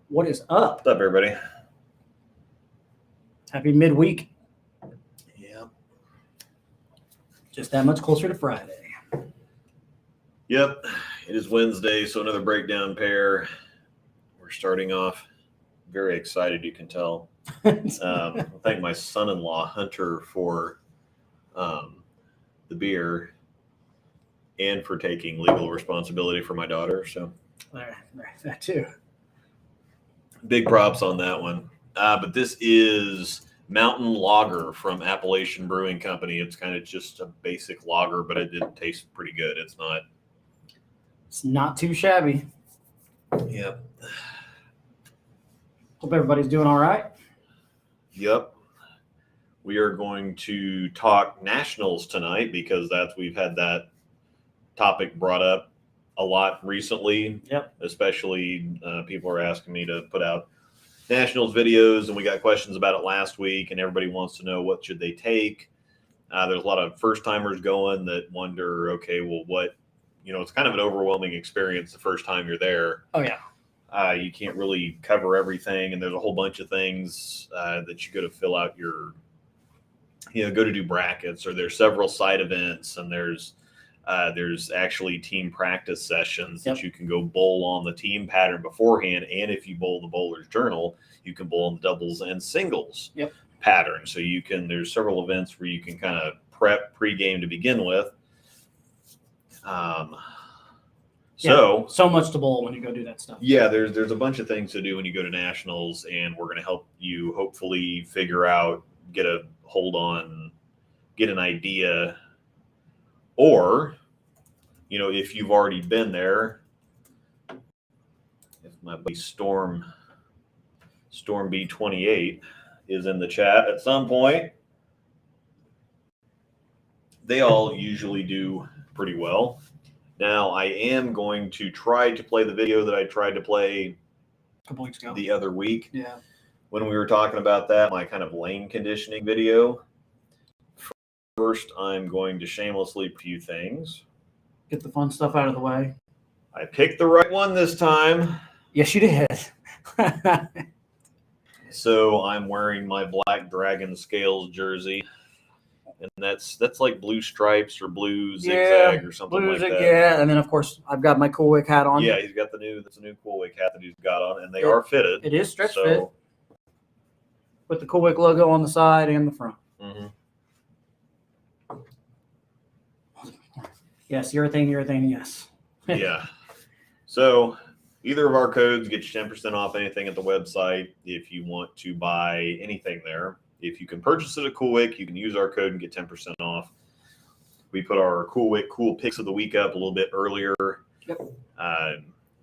What is up? What's up, everybody? Happy midweek. Yep. Just that much closer to Friday. Yep. It is Wednesday, so another breakdown pair. We're starting off very excited, you can tell. I thank my son-in-law, Hunter, for the beer and for taking legal responsibility for my daughter. So that too. Big props on that one. But this is Mountain Lager from Appalachian Brewing Company. It's kind of just a basic lager, but it did taste pretty good. It's not too shabby. Yep. Hope everybody's doing all right. Yep. We are going to talk Nationals tonight because we've had that topic brought up a lot recently. Yep. Especially people are asking me to put out Nationals videos, and we got questions about it last week, and everybody wants to know what should they take. There's a lot of first-timers going that wonder, okay, well, what, it's kind of an overwhelming experience the first time you're there. Oh, yeah. You can't really cover everything, and there's a whole bunch of things that you got to fill out your, go to do brackets, or there's several side events, and there's actually team practice sessions that you can go bowl on the team pattern beforehand, and if you bowl the bowler's journal, you can bowl on the doubles and singles pattern. So there's several events where you can kind of prep pregame to begin with. So much to bowl when you go do that stuff. Yeah, there's a bunch of things to do when you go to Nationals, and we're going to help you hopefully figure out, get a hold on, get an idea, or, if you've already been there, if my buddy Storm B28 is in the chat at some point, they all usually do pretty well. Now, I am going to try to play the video that I tried to play a couple weeks ago, the other week. Yeah. When we were talking about that, my kind of lane conditioning video. First, I'm going to shamelessly a few things. Get the fun stuff out of the way. I picked the right one this time. Yes, you did. So I'm wearing my Black Dragon Scales jersey. And that's like blue stripes or blue zigzag or something like that. Yeah, and then of course I've got my Coolwick hat on. Yeah, he's got that's a new Coolwick hat that he's got on, and they are fitted. It is stretch fit. With the Coolwick logo on the side and the front. Mm-hmm. Yes, urethane, yes. Yeah. So either of our codes get you 10% off anything at the website if you want to buy anything there. If you can purchase it at Coolwick, you can use our code and get 10% off. We put our Coolwick Cool Picks of the Week up a little bit earlier. Yep.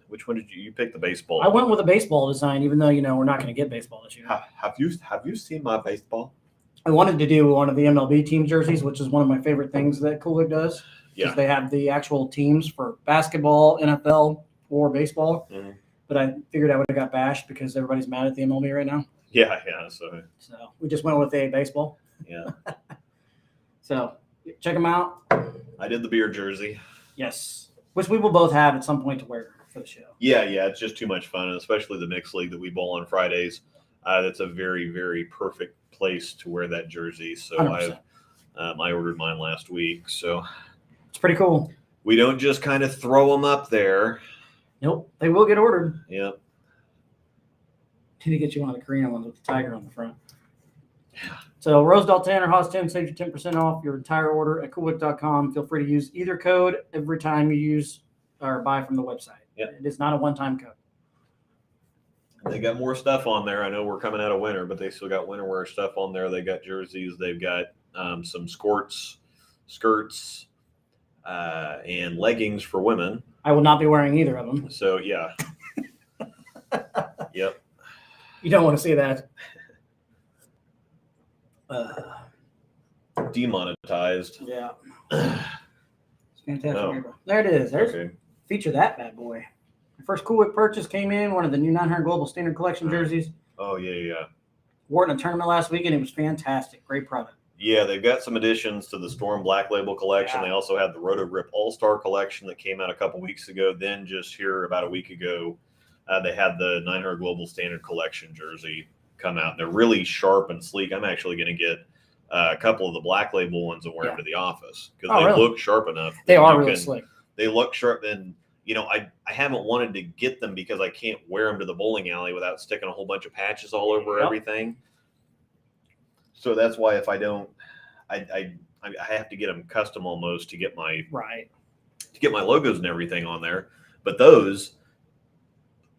Which one did you pick? The baseball. I went with a baseball design, even though we're not going to get baseball this year. Have you seen my baseball? I wanted to do one of the MLB team jerseys, which is one of my favorite things that Coolwick does. Yeah. They have the actual teams for basketball, NFL, or baseball. Mm-hmm. But I figured I would have got bashed because everybody's mad at the MLB right now. Yeah. So we just went with a baseball. Yeah. So check them out. I did the beer jersey. Yes. Which we will both have at some point to wear for the show. Yeah. It's just too much fun, and especially the mixed league that we bowl on Fridays. That's a very, very perfect place to wear that jersey. So 100%. I ordered mine last week. So it's pretty cool. We don't just kind of throw them up there. Nope. They will get ordered. Yep. Need to get you one of the Korean ones with the tiger on the front. Yeah. So Rosedale 10 or Haas 10 saves you 10% off your entire order at Coolwick.com. Feel free to use either code every time you use or buy from the website. Yep. It is not a one-time code. They got more stuff on there. I know we're coming out of winter, but they still got winter wear stuff on there. They got jerseys. They've got some skirts, and leggings for women. I will not be wearing either of them. So, yeah. Yep. You don't want to see that. Demonetized. Yeah. It's fantastic. Oh. There it is. There's feature that bad boy. My first Coolwick purchase came in one of the new 900 Global Standard Collection jerseys. Oh, yeah. Wore it in a tournament last week, and it was fantastic. Great product. Yeah, they've got some additions to the Storm Black Label collection. Yeah. They also had the Roto Grip All-Star collection that came out a couple weeks ago. Then just here about a week ago, They had the 900 Global Standard Collection jersey come out. They're really sharp and sleek. I'm actually going to get a couple of the black label ones and wear them to the office because they really? look sharp enough. They are really slick. They look sharp. And, I haven't wanted to get them because I can't wear them to the bowling alley without sticking a whole bunch of patches all over everything. So that's why if I don't, I have to get them custom almost to get my logos and everything on there. But those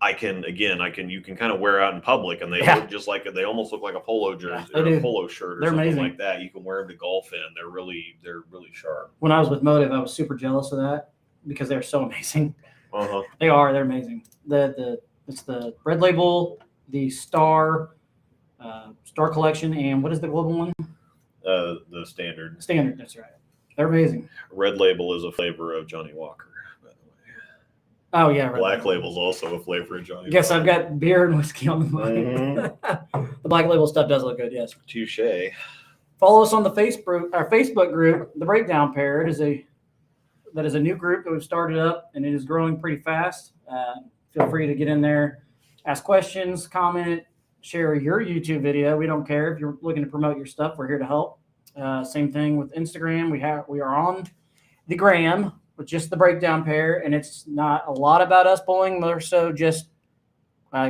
you can kind of wear out in public, and they look just like they almost look like a polo jersey or a polo shirt or something amazing. Like that. You can wear them to golf in. They're really sharp. When I was with Motive, I was super jealous of that because they're so amazing. They're amazing. It's the red label, the Star Collection, and what is the global one? The standard. Standard, that's right. They're amazing. Red label is a flavor of Johnny Walker, by the way. Oh yeah, Black label is also a flavor of Johnny. Guess Walker. I've got beer and whiskey on the mind. The black label stuff does look good, yes. Touche. Follow us on the Facebook group, the Breakdown Pair. That is a new group that we've started up, and it is growing pretty fast. Feel free to get in there, ask questions, comment, share your YouTube video. We don't care if you're looking to promote your stuff. We're here to help. Same thing with Instagram. We are on the gram with just the Breakdown Pair, and it's not a lot about us bowling, more so just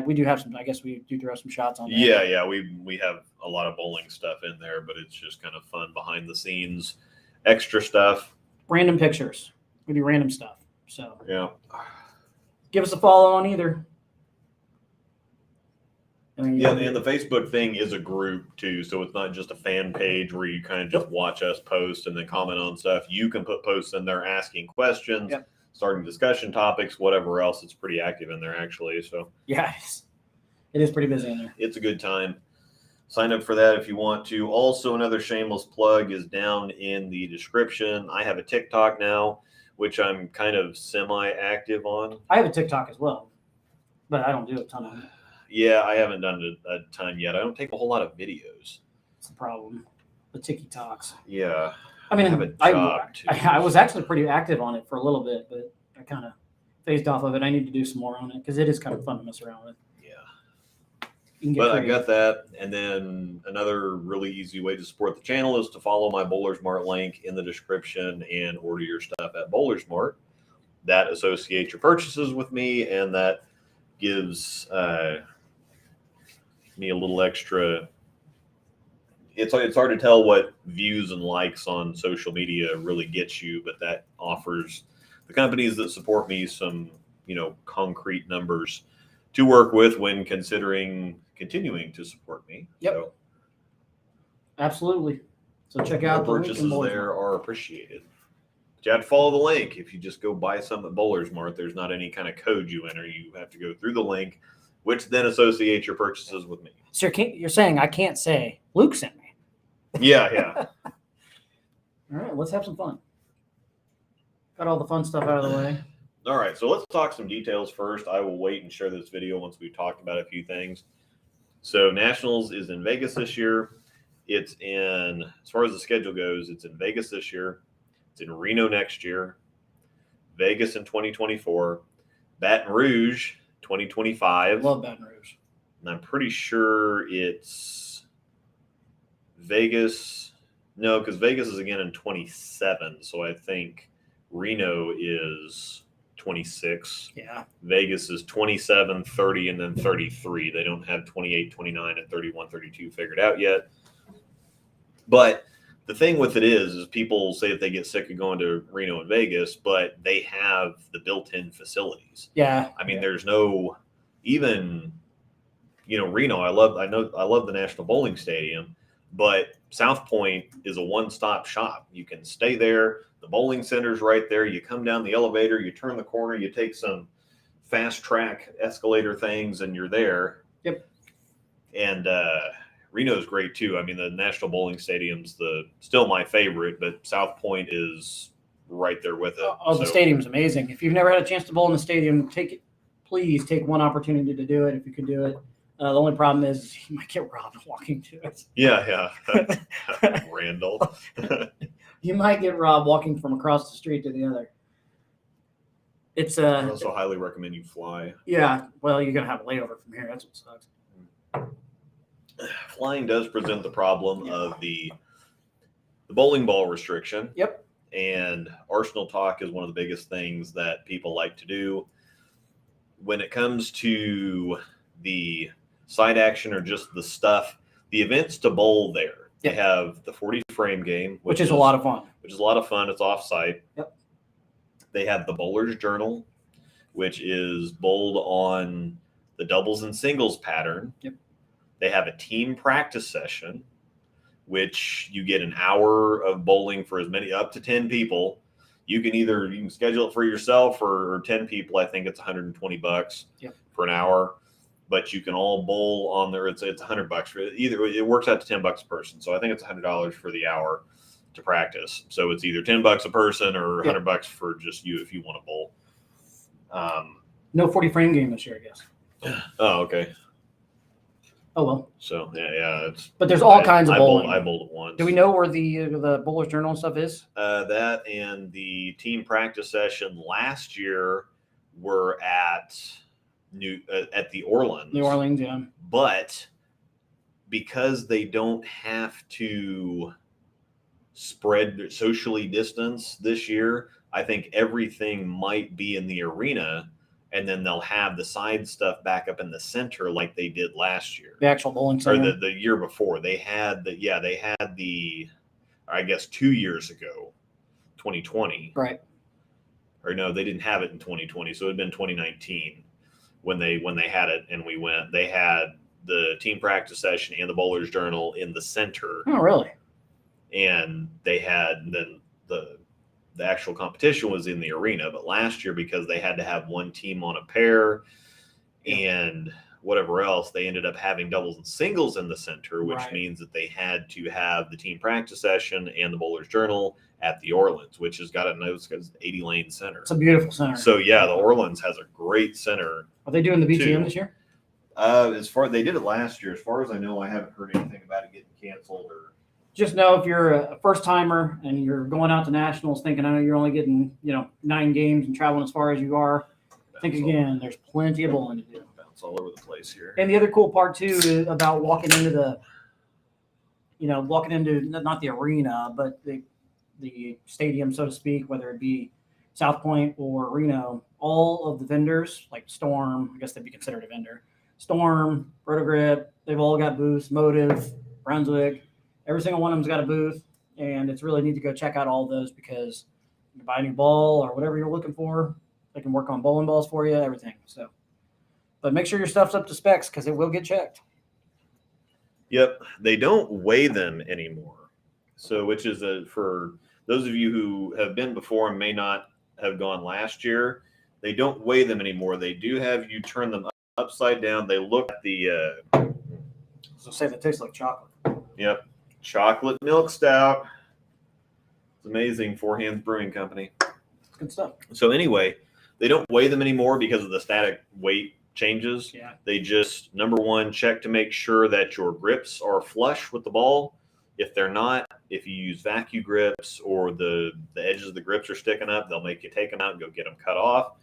we do have some. I guess we do throw some shots on there. Yeah. We have a lot of bowling stuff in there, but it's just kind of fun behind the scenes, extra stuff. Random pictures. We do random stuff. So give us a follow on either. And the Facebook thing is a group too, so it's not just a fan page where you kind of just watch us post and then comment on stuff. You can put posts in there asking questions, starting discussion topics, whatever else. It's pretty active in there actually. So it is pretty busy in there. It's a good time. Sign up for that if you want to. Also, another shameless plug is down in the description. I have a TikTok now, which I'm kind of semi-active on. I have a TikTok as well, but I don't do a ton of it. Yeah, I haven't done a ton yet. I don't take a whole lot of videos. It's the problem. The TikToks. Yeah. I mean, I was actually pretty active on it for a little bit, but I kind of phased off of it. I need to do some more on it because it is kind of fun to mess around with. But I got that. And then another really easy way to support the channel is to follow my Bowlers Mart link in the description and order your stuff at Bowlers Mart. That associates your purchases with me, and that gives me a little extra. It's hard to tell what views and likes on social media really gets you, but that offers the companies that support me some, concrete numbers to work with when considering continuing to support me. Yep. So, absolutely. So check out the purchases there are appreciated. But you have to follow the link. If you just go buy something at Bowlers Mart, there's not any kind of code you enter. You have to go through the link, which then associates your purchases with me. So you're saying I can't say Luke sent me. Yeah. All right, let's have some fun. Got all the fun stuff out of the way. All right, so let's talk some details first. I will wait and share this video once we've talked about a few things. So Nationals is in Vegas this year. It's in, as far as the schedule goes, it's in Vegas this year. It's in Reno next year. Vegas in 2024. Baton Rouge 2025. Love Baton Rouge. And I'm pretty sure it's Vegas. No, because Vegas is again in 27. So I think Reno is 26. Yeah. Vegas is 27, 30, and then 33. They don't have 28, 29, and 31, 32 figured out yet. But the thing with it is people say that they get sick of going to Reno and Vegas, but they have the built-in facilities. Yeah. I mean, there's no even, Reno. I love the National Bowling Stadium, but South Point is a one-stop shop. You can stay there. The bowling center's right there. You come down the elevator, you turn the corner, you take some fast track escalator things, and you're there. Yep. And Reno's great too. I mean, the National Bowling Stadium's still my favorite, but South Point is right there with it. The stadium's amazing. If you've never had a chance to bowl in the stadium, please take one opportunity to do it if you can do it. The only problem is you might get robbed walking to it. Yeah. Randall. You might get robbed walking from across the street to the other. It's I also highly recommend you fly. yeah. Well, you're gonna have a layover from here. That's what sucks. Flying does present the problem Yeah. of the bowling ball restriction. Yep. And Arsenal talk is one of the biggest things that people like to do. When it comes to the side action or just the stuff, the events to bowl there, they have the 40 frame game, which is a lot of fun. Which is a lot of fun. It's off-site. Yep. They have the Bowler's Journal, which is bowled on the doubles and singles pattern. Yep. They have a team practice session, which you get an hour of bowling for as many up to 10 people. You can schedule it for yourself or 10 people. I think it's $120 for an hour, but you can all bowl on there. It's $100 for either. It works out to $10 a person. So I think it's $100 for the hour to practice. So it's either $10 a person or $100 for just you if you want to bowl. No 40 frame game this year, I guess. Oh, okay. Oh well. So yeah, but there's all kinds of bowling. I bowled it once. Do we know where the Bowler's Journal and stuff is? That and the team practice session last year were at the Orleans. New Orleans, yeah. But because they don't have to spread socially distance this year, I think everything might be in the arena. And then they'll have the side stuff back up in the center like they did last year. The actual bowling center. Or the year before. They had I guess 2 years ago, 2020. Right. Or no, they didn't have it in 2020. So it had been 2019 when they had it and we went. They had the team practice session and the Bowler's Journal in the center. Oh, really? And they had then the actual competition was in the arena, but last year, because they had to have one team on a pair and whatever else, they ended up having doubles and singles in the center, which means that they had to have the team practice session and the Bowler's Journal at the Orleans, which has got a 80-lane center. It's a beautiful center. So yeah, the Orleans has a great center. Are they doing the BTM this year? They did it last year. As far as I know, I haven't heard anything about it getting canceled or. Just know if you're a first timer and you're going out to nationals thinking, I know you're only getting, 9 games and traveling as far as you are. Think again, there's plenty of bowling to do. Bounce all over the place here. And the other cool part too about walking into not the arena, but the stadium, so to speak, whether it be South Point or Reno, all of the vendors like Storm, I guess they'd be considered a vendor. Storm, Rotogrip, they've all got booths, Motive, Brunswick. Every single one of them's got a booth, and it's really neat to go check out all of those because you buy a new ball or whatever you're looking for. They can work on bowling balls for you, everything. So, but make sure your stuff's up to specs because it will get checked. Yep, they don't weigh them anymore. So, which is for those of you who have been before and may not have gone last year, they don't weigh them anymore. They do have you turn them upside down. They look at the. So say that tastes like chocolate. Yep. Chocolate milk stout. It's amazing. Four Hands Brewing Company. It's good stuff. So anyway, they don't weigh them anymore because of the static weight changes. Yeah. They just, number one, check to make sure that your grips are flush with the ball. If they're not, if you use vacuum grips or the edges of the grips are sticking up, they'll make you take them out and go get them cut off.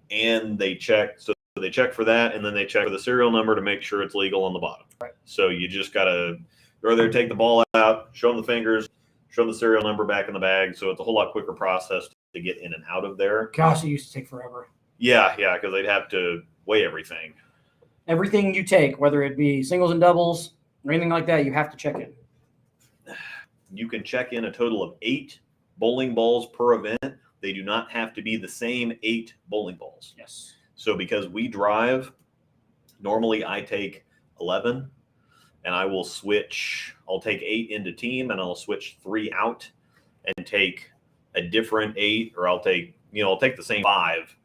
And they check for that, and then they check for the serial number to make sure it's legal on the bottom. Right. So you just got to go there, take the ball out, show them the fingers, show them the serial number back in the bag. So it's a whole lot quicker process to get in and out of there. Gosh, it used to take forever. Yeah, because they'd have to weigh everything. Everything you take, whether it be singles and doubles or anything like that, you have to check in. You can check in a total of 8 bowling balls per event. They do not have to be the same 8 bowling balls. Yes. So because we drive, normally I take 11. And I will switch. I'll take 8 into team, and I'll switch 3 out, and take a different 8, or I'll take the same 5,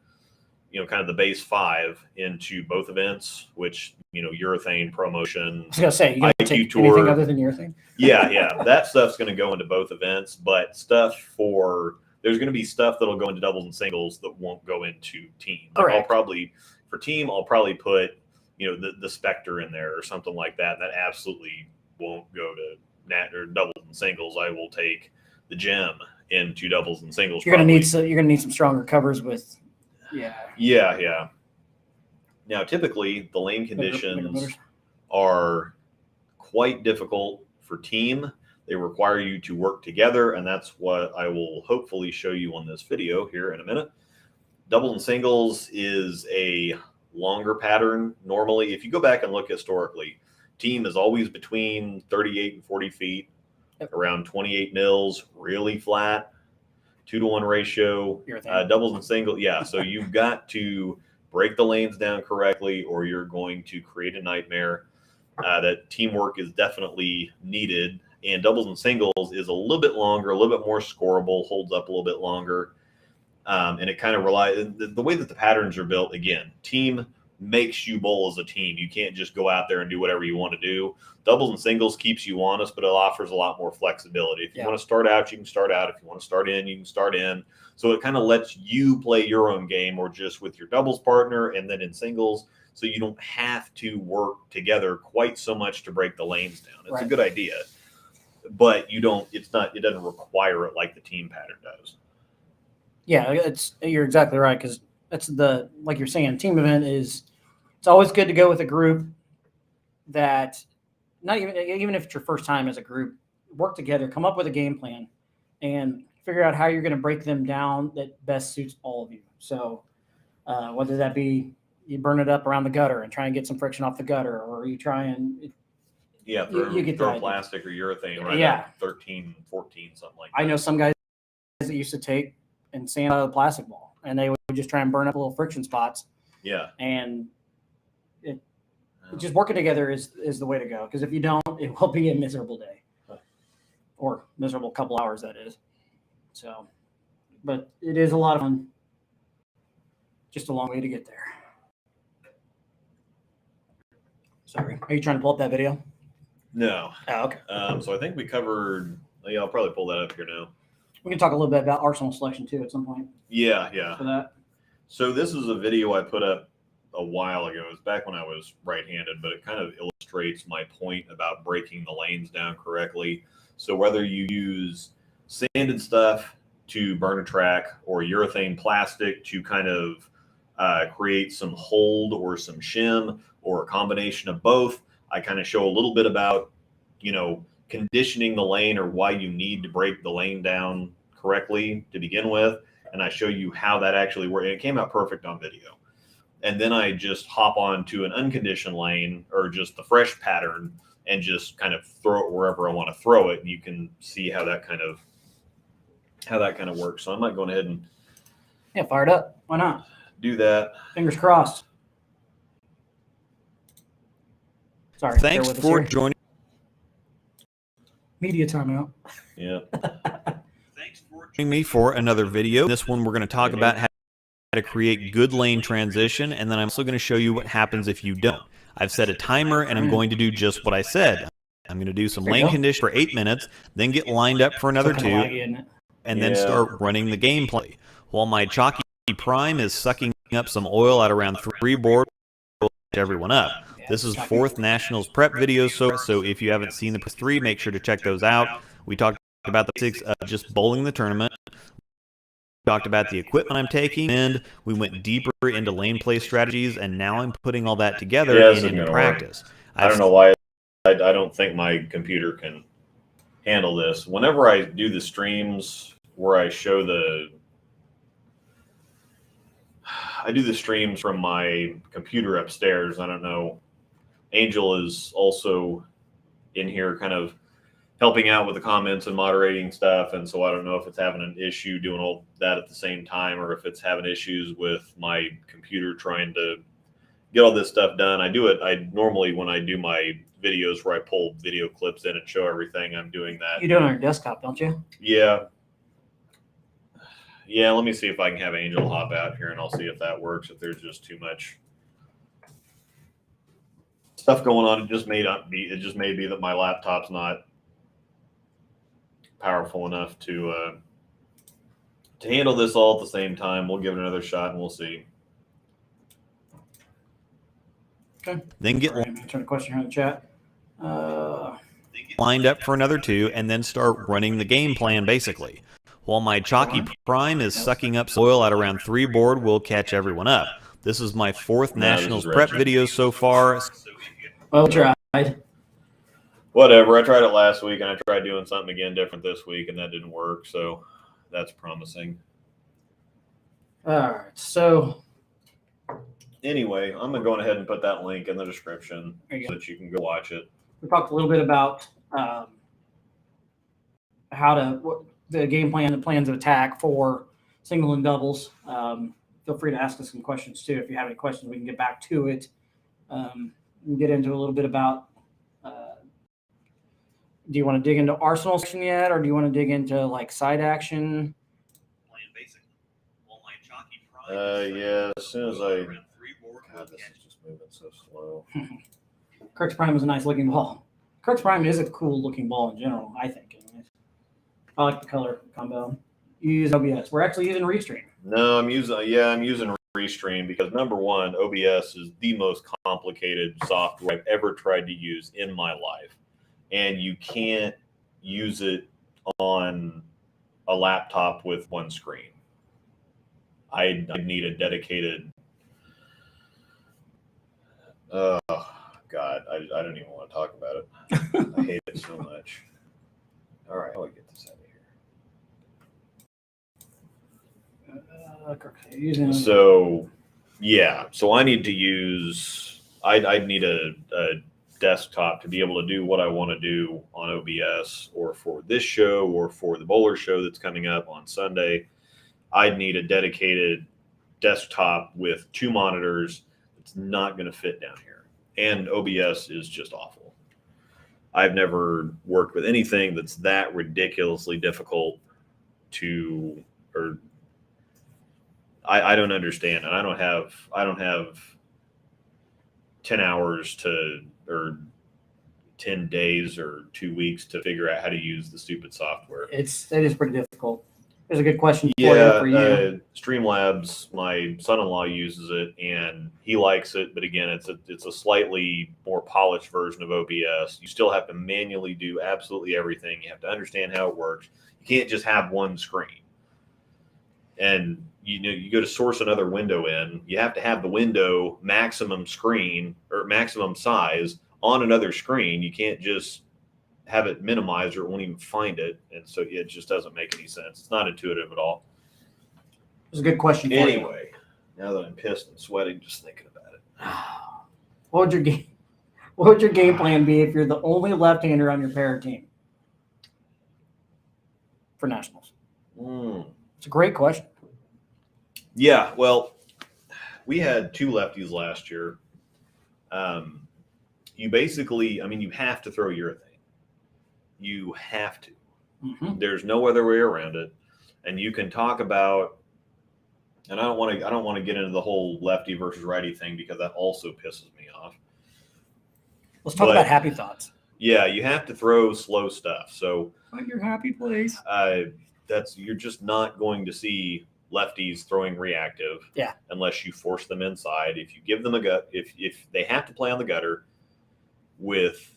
kind of the base 5 into both events. Which urethane, ProMotion. I was gonna say you gotta take Tour. Anything other than urethane. Yeah, that stuff's going to go into both events. But there's going to be stuff that'll go into doubles and singles that won't go into team. Like for team, I'll probably put. The Spectre in there or something like that. That absolutely won't go to or doubles and singles. I will take the Gem into doubles and singles. You're gonna need some stronger covers with Yeah. Now, typically, the lane conditions are quite difficult for team. They require you to work together, and that's what I will hopefully show you on this video here in a minute. Doubles and singles is a longer pattern. Normally, if you go back and look historically, team is always between 38 and 40 feet, around 28 mils, really flat, 2-to-1 ratio. Doubles and singles, yeah. So you've got to break the lanes down correctly, or you're going to create a nightmare. That teamwork is definitely needed. And doubles and singles is a little bit longer, a little bit more scoreable, holds up a little bit longer. And it kind of relies, the way that the patterns are built, again, team makes you bowl as a team. You can't just go out there and do whatever you want to do. Doubles and singles keeps you honest, but it offers a lot more flexibility. If you want to start out, you can start out. If you want to start in, you can start in. So it kind of lets you play your own game, or just with your doubles partner and then in singles, so you don't have to work together quite so much to break the lanes down. It's a good idea, but it doesn't require it like the team pattern does. Yeah, you're exactly right, because that's like you're saying, team event it's always good to go with a group that, not even if it's your first time as a group, work together, come up with a game plan, and figure out how you're going to break them down that best suits all of you. So whether that be you burn it up around the gutter and try and get some friction off the gutter, or you try and throw plastic or urethane at 13, 14, something like that. I know some guys that used to take and sand out of the plastic ball, and they would just try and burn up little friction spots. Yeah. And just working together is the way to go, because if you don't, it will be a miserable day, or miserable couple hours, that is. So, but it is a lot of fun. Just a long way to get there. Sorry. Are you trying to pull up that video? No. Oh, okay. So I think we covered. Yeah, I'll probably pull that up here now. We can talk a little bit about arsenal selection too at some point. Yeah. For that. So this is a video I put up a while ago. It was back when I was right-handed, but it kind of illustrates my point about breaking the lanes down correctly. So whether you use sanded stuff to burn a track, or urethane plastic to kind of create some hold or some shim, or a combination of both, I kind of show a little bit about, conditioning the lane, or why you need to break the lane down correctly to begin with. And I show you how that actually works. And it came out perfect on video. And then I just hop on to an unconditioned lane, or just the fresh pattern, and just kind of throw it wherever I want to throw it. And you can see how that kind of works. So I might go ahead and fire it up. Why not? Do that. Fingers crossed. Sorry. Thanks for joining. Media timeout. Yeah. Thanks for joining me for another video. This one, we're going to talk about how to create good lane transition, and then I'm also going to show you what happens if you don't. I've set a timer, and I'm going to do just what I said. I'm going to do some lane condition for 8 minutes, then get lined up for another 2, and then start running the gameplay. While my chalky prime is sucking up some oil at around 3 boards to everyone up. This is 4th Nationals prep video, so if you haven't seen the 3, make sure to check those out. We talked about the basics of just bowling the tournament. We talked about the equipment I'm taking, and we went deeper into lane play strategies, and now I'm putting all that together and into practice. I don't know why. I don't think my computer can handle this. Whenever I do the streams where I show I do the streams from my computer upstairs. I don't know. Angel is also in here kind of helping out with the comments and moderating stuff. And so I don't know if it's having an issue doing all that at the same time, or if it's having issues with my computer trying to get all this stuff done. I normally, when I do my videos where I pull video clips in and show everything, I'm doing that. You do it on your desktop, don't you? Yeah. Yeah, let me see if I can have Angel hop out here, and I'll see if that works. If there's just too much stuff going on, it just may be that my laptop's not powerful enough to handle this all at the same time. We'll give it another shot, and we'll see. Okay. Then get turn a question here in the chat. Lined up for another 2, and then start running the game plan, basically. while my chalky prime is sucking up soil at around 3 board, will catch everyone up. This is my 4th Nationals prep video so far. Well tried. Whatever. I tried it last week, and I tried doing something again different this week, and that didn't work. So that's promising. All right. So anyway, I'm gonna go ahead and put that link in the description There you so go. that you can go watch it. we talked a little bit about what the game plan, the plans of attack for single and doubles. Feel free to ask us some questions too. If you have any questions, we can get back to it. And get into a little bit about. Do you want to dig into Arsenal section yet, or do you want to dig into like side action? Yeah. As soon as I. God, this is just moving so slow. Kirk's Prime is a nice looking ball. Kirk's Prime is a cool looking ball in general, I think. Anyways. I like the color combo. You use OBS. We're actually using Restream. No, I'm using Restream because number one, OBS is the most complicated software I've ever tried to use in my life, and you can't use it on a laptop with one screen. I need a dedicated. Oh God, I don't even want to talk about it. I hate it so much. All right, how do I get this out of here? So, yeah. So I need to use. I'd need a desktop to be able to do what I want to do on OBS, or for this show, or for the bowler show that's coming up on Sunday. I'd need a dedicated desktop with 2 monitors. It's not going to fit down here, and OBS is just awful. I've never worked with anything that's that ridiculously difficult to, or I don't understand, and I don't have 10 hours or 10 days or 2 weeks to figure out how to use the stupid software. It is pretty difficult. There's a good question for you. Streamlabs, my son-in-law uses it and he likes it, but again, it's a slightly more polished version of OBS. You still have to manually do absolutely everything. You have to understand how it works. You can't just have one screen. And you go to source another window in, you have to have the window maximum screen or maximum size on another screen. You can't just have it minimized or it won't even find it. And so it just doesn't make any sense. It's not intuitive at all. It's a good question for Anyway, now that I'm pissed and sweating just thinking about it. What would your game plan be if you're the only left-hander on your pair team for Nationals? It's a great question. Yeah, well, we had 2 lefties last year. You basically, you have to throw urethane. You have to. Mm-hmm. There's no other way around it. And you can talk about, and I don't want to get into the whole lefty versus righty thing because that also pisses me off. Let's talk about happy thoughts. Yeah, you have to throw slow stuff. So find your happy place. You're just not going to see lefties throwing reactive. Yeah. Unless you force them inside. If you give them a gut, if they have to play on the gutter with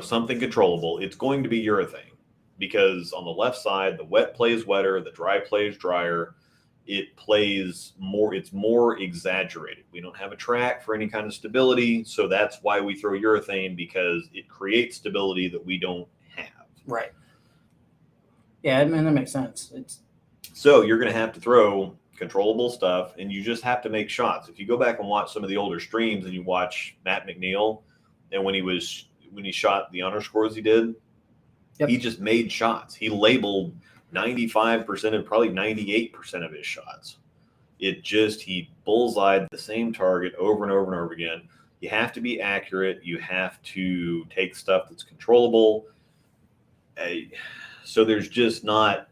something controllable, it's going to be urethane, because on the left side, the wet plays wetter, the dry plays drier. It plays more, it's more exaggerated. We don't have a track for any kind of stability. So that's why we throw urethane, because it creates stability that we don't have. Right. Yeah, that makes sense. So you're going to have to throw controllable stuff, and you just have to make shots. If you go back and watch some of the older streams and you watch Matt McNeil, and when he shot the honor scores he did, yep, he just made shots. He labeled 95% and probably 98% of his shots. He bullseyed the same target over and over and over again. You have to be accurate. You have to take stuff that's controllable. So there's not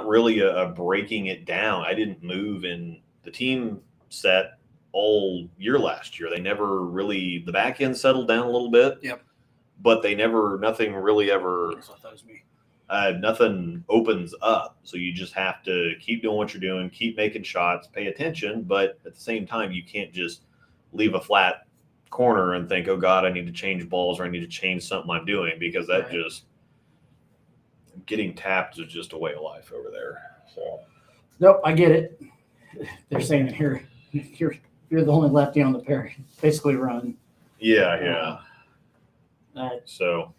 really a breaking it down. I didn't move in the team set all year last year. They never really, the back end settled down a little bit. Yep. But nothing really ever, nothing opens up. So you just have to keep doing what you're doing, keep making shots, pay attention. But at the same time, you can't just leave a flat corner and think, oh God, I need to change balls or I need to change something I'm doing, because that getting tapped is just a way of life over there. So Nope, I get it. They're saying that you're the only lefty on the pair. Basically, run. yeah. So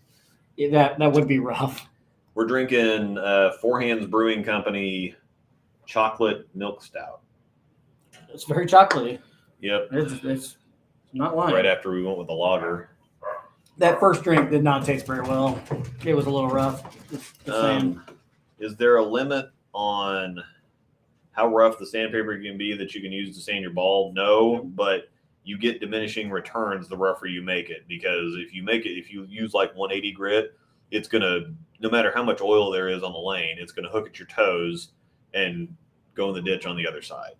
that would be rough. we're drinking Four Hands Brewing Company chocolate milk stout. It's very chocolatey. Yep. It's not lying. Right after we went with the lager. That first drink did not taste very well. It was a little rough. Just saying. Is there a limit on how rough the sandpaper can be that you can use to sand your ball? No, but you get diminishing returns the rougher you make it, because if you use like 180 grit, it's gonna, no matter how much oil there is on the lane, it's gonna hook at your toes and go in the ditch on the other side.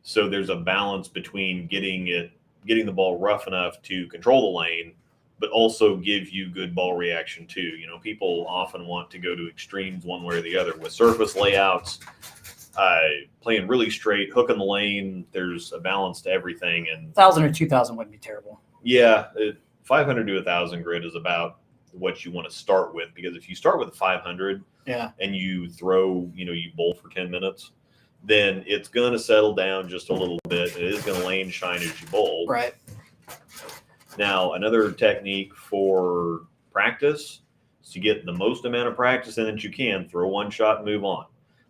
So there's a balance between getting the ball rough enough to control the lane, but also give you good ball reaction too. You know, people often want to go to extremes one way or the other with surface layouts, playing really straight, hooking the lane. There's a balance to everything. And 1,000 or 2,000 wouldn't be terrible. Yeah, 500 to 1,000 grit is about what you want to start with, because if you start with a 500 and you throw, you bowl for 10 minutes, then it's going to settle down just a little bit. It is going to lane shine as you bowl. Right. Now, another technique for practice is to get the most amount of practice in that you can, throw one shot and move on.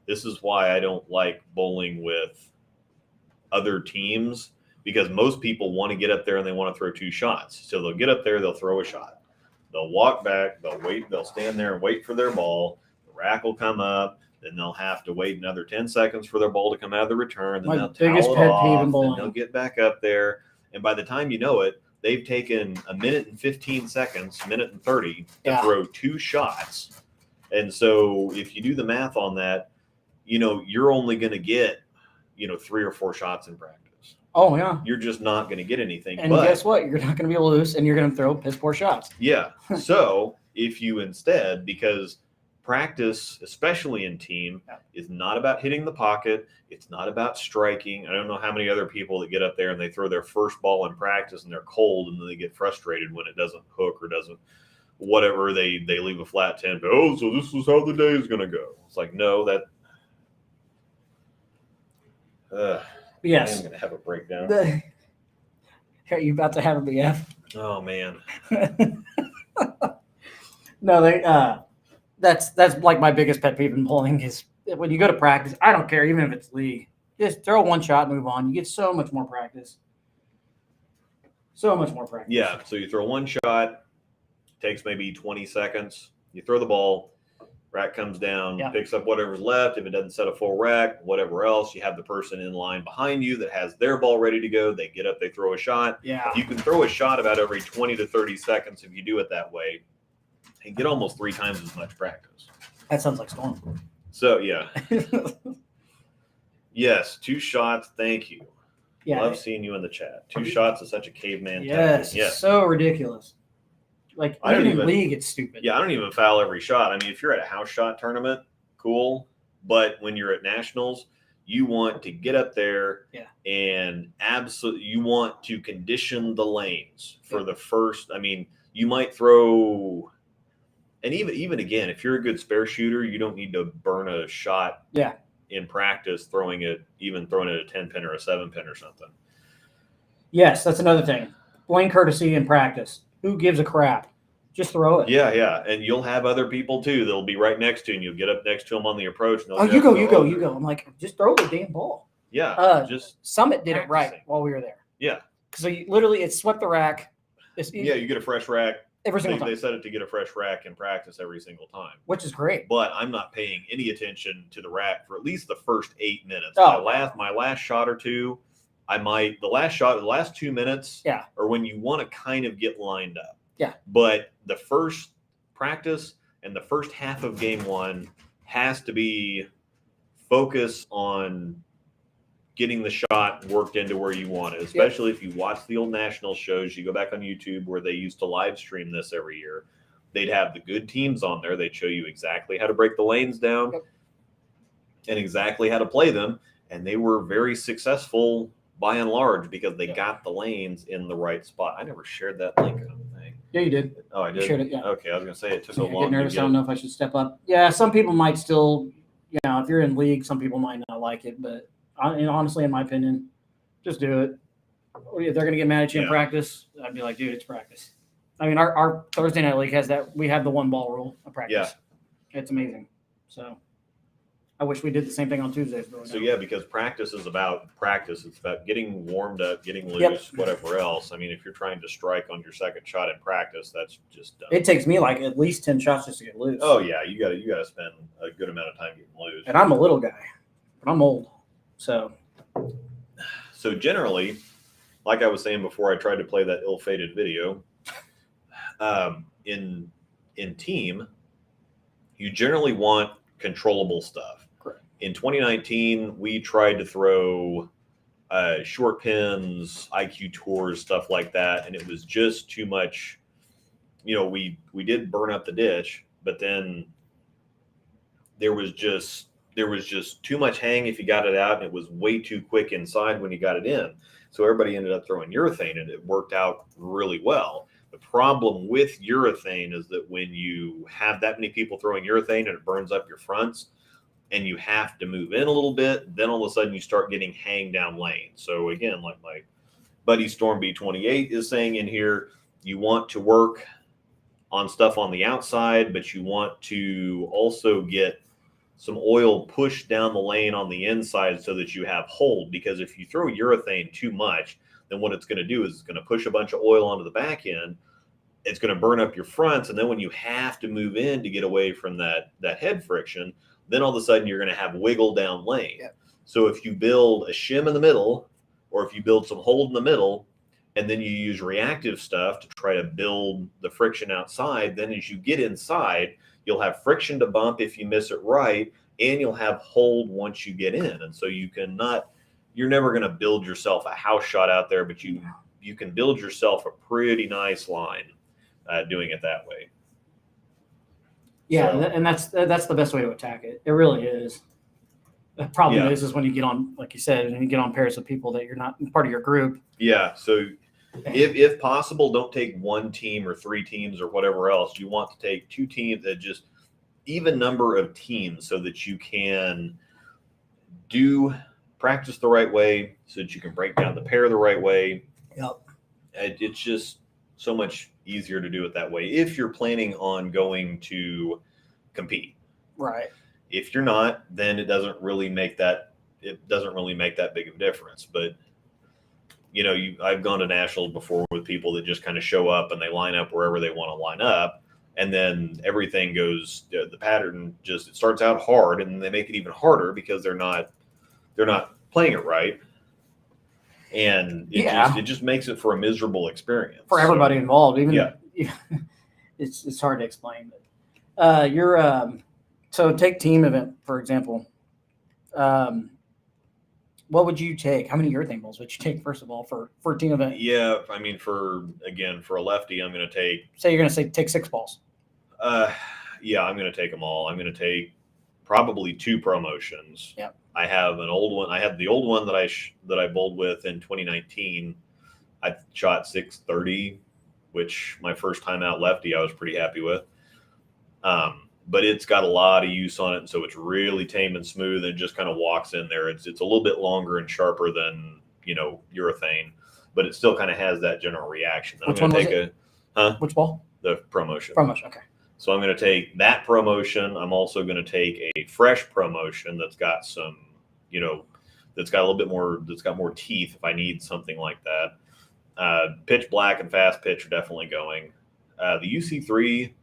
This is why I don't like bowling with other teams, because most people want to get up there and they want to throw two shots. So they'll get up there, they'll throw a shot. They'll walk back, they'll wait, they'll stand there and wait for their ball. The rack will come up, then they'll have to wait another 10 seconds for their ball to come out of the return. Then My they'll biggest towel it pet off, peeve in then bowling. they'll get back up there. And by the time you know it, they've taken a minute and 15 seconds, minute and 30 to throw two shots. And so if you do the math on that, you're only going to get, 3 or 4 shots in practice. Oh, yeah. You're just not going to get anything. And guess what? You're not going to be able to lose, and you're going to throw piss poor shots. Yeah. So if you instead, because practice, especially in team, is not about hitting the pocket. It's not about striking. I don't know how many other people that get up there and they throw their first ball in practice and they're cold, and then they get frustrated when it doesn't hook or doesn't whatever. They leave a flat 10. Oh, so this is how the day is going to go. It's like, no, that. Yes. I'm going to have a breakdown. Are you about to have a BF? Oh, man. No, that's like my biggest pet peeve in bowling is when you go to practice. I don't care, even if it's league, just throw one shot, move on. You get so much more practice. So much more practice. Yeah. So you throw one shot, takes maybe 20 seconds. You throw the ball, rack comes down, picks up whatever's left. If it doesn't set a full rack, whatever else, you have the person in line behind you that has their ball ready to go. They get up, they throw a shot. Yeah. You can throw a shot about every 20 to 30 seconds if you do it that way, and get almost 3 times as much practice. That sounds like Storm. So, yeah. Yes, 2 shots. Thank you. Yeah. Love seeing you in the chat. 2 shots is such a caveman yes, tactic. Yes. So ridiculous. Like, I don't even even league, it's stupid. Yeah, I don't even foul every shot. I mean, if you're at a house shot tournament, cool. But when you're at nationals, you want to get up there and absolutely you want to condition the lanes for the first. I mean, you might throw, and even again, if you're a good spare shooter, you don't need to burn a shot in practice throwing it a 10-pin or a 7-pin or something. Yes, that's another thing. Lane courtesy in practice. Who gives a crap? Just throw it. Yeah. And you'll have other people too. They'll be right next to you, and you'll get up next to them on the approach. And you go. I'm like, just throw the damn ball. Yeah. Just Summit did it right while we were there. Yeah. Because literally it swept the rack. You get a fresh rack. Every single time. They set it to get a fresh rack in practice every single time. Which is great. But I'm not paying any attention to the rack for at least the first 8 minutes. Oh. My last shot or two, the last 2 minutes are when you want to kind of get lined up. Yeah. But the first practice and the first half of game 1 has to be focus on getting the shot worked into where you want it, especially if you watch the old national shows. You go back on YouTube where they used to live stream this every year. They'd have the good teams on there. They'd show you exactly how to break the lanes down and exactly how to play them. And they were very successful by and large because they got the lanes in the right spot. I never shared that link on the thing. Yeah, you did. Oh, I You did. shared it, yeah. Okay, I was gonna say it took So so I get long. nervous. To I don't know if I should step up. Yeah, some people might still, if you're in league, some people might not like it. But honestly, in my opinion, just do it. Or if they're going to get mad at you in Yeah. practice, I'd be like, dude, it's practice. I mean, our Thursday night league has that. We have the one ball rule of practice. Yeah. It's amazing. So I wish we did the same thing on Tuesdays. But So yeah, because practice is about practice. It's about getting warmed up, getting loose, whatever else. I mean, if you're trying to strike on your second shot in practice, that's just dumb. It takes me like at least 10 shots just to get loose. Oh yeah, you gotta spend a good amount of time getting loose. And I'm a little guy, but I'm old. So generally, like I was saying before, I tried to play that ill-fated video. In team, you generally want controllable stuff. Correct. In 2019, we tried to throw short pins, IQ tours, stuff like that, and it was just too much. We did burn up the ditch, but then there was just too much hang if you got it out, and it was way too quick inside when you got it in. So everybody ended up throwing urethane, and it worked out really well. The problem with urethane is that when you have that many people throwing urethane and it burns up your fronts, and you have to move in a little bit, then all of a sudden you start getting hang down lane. So again, like my buddy Storm B28 is saying in here, you want to work on stuff on the outside, but you want to also get some oil pushed down the lane on the inside so that you have hold. Because if you throw urethane too much, then what it's going to do is it's going to push a bunch of oil onto the back end. It's going to burn up your fronts. And then when you have to move in to get away from that head friction, then all of a sudden you're going to have wiggle down lane. Yeah. So if you build a shim in the middle, or if you build some hold in the middle, and then you use reactive stuff to try to build the friction outside, then as you get inside, you'll have friction to bump if you miss it right, and you'll have hold once you get in. And so you're never going to build yourself a house shot out there, but you can build yourself a pretty nice line doing it that way. Yeah, so, and that's the best way to attack it. It really is. The problem is when you get on, like you said, and you get on pairs of people that you're not part of your group. Yeah, so if possible, don't take one team or three teams or whatever else. You want to take two teams that just even number of teams so that you can practice the right way, so that you can break down the pair the right way. Yep. It's just so much easier to do it that way if you're planning on going to compete. Right. If you're not, then it doesn't really make that big of a difference. But I've gone to nationals before with people that just kind of show up and they line up wherever they want to line up, and then everything goes. The pattern it starts out hard, and they make it even harder because they're not playing it right, and it just makes it for a miserable experience for everybody involved. It's hard to explain. But so take team event for example. What would you take? How many urethane balls would you take, first of all, for a team event? Yeah, I mean, for a lefty, I'm going to take... Say you're going to take 6 balls. Yeah, I'm going to take them all. I'm going to take probably 2 promotions. Yep. I have an old one. I have the old one that I bowled with in 2019. I shot 630, which my first time out lefty, I was pretty happy with. But it's got a lot of use on it, and so it's really tame and smooth, and just kind of walks in there. It's a little bit longer and sharper than urethane, but it still kind of has that general reaction. Which one was it? Which ball? The promotion. Promotion. Okay. So I'm going to take that promotion. I'm also going to take a fresh promotion that's got some, that's got a little bit more, that's got more teeth if I need something like that. Pitch black and fast pitch are definitely going. The UC3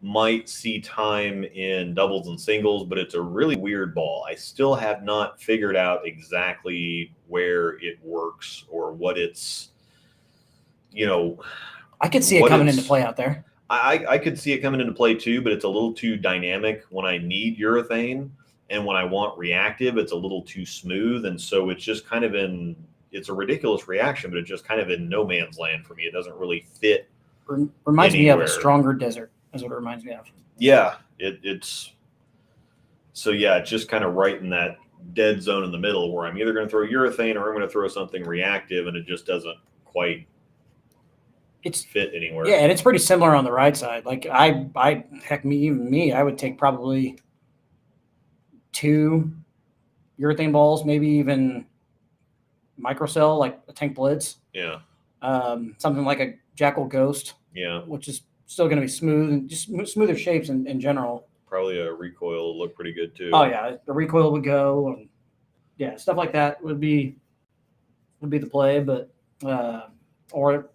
might see time in doubles and singles, but it's a really weird ball. I still have not figured out exactly where it works or what it's, I could see it coming into play out there. I could see it coming into play too, but it's a little too dynamic when I need urethane, and when I want reactive, it's a little too smooth. And so it's just kind of it's a ridiculous reaction, but it's just kind of in no man's land for me. It doesn't really fit. Reminds me of a stronger desert. Is what it reminds me of. Yeah, it's just kind of right in that dead zone in the middle where I'm either going to throw urethane or I'm going to throw something reactive, and it just doesn't quite It's fit anywhere. Yeah, and it's pretty similar on the right side. Like heck, I would take probably 2 urethane balls, maybe even microcell, like a tank blitz. Yeah. Something like a Jackal Ghost. Yeah. Which is still going to be smooth and just smoother shapes in general. Probably a recoil will look pretty good too. Oh yeah, the recoil would go, and yeah, stuff like that would be the play, but or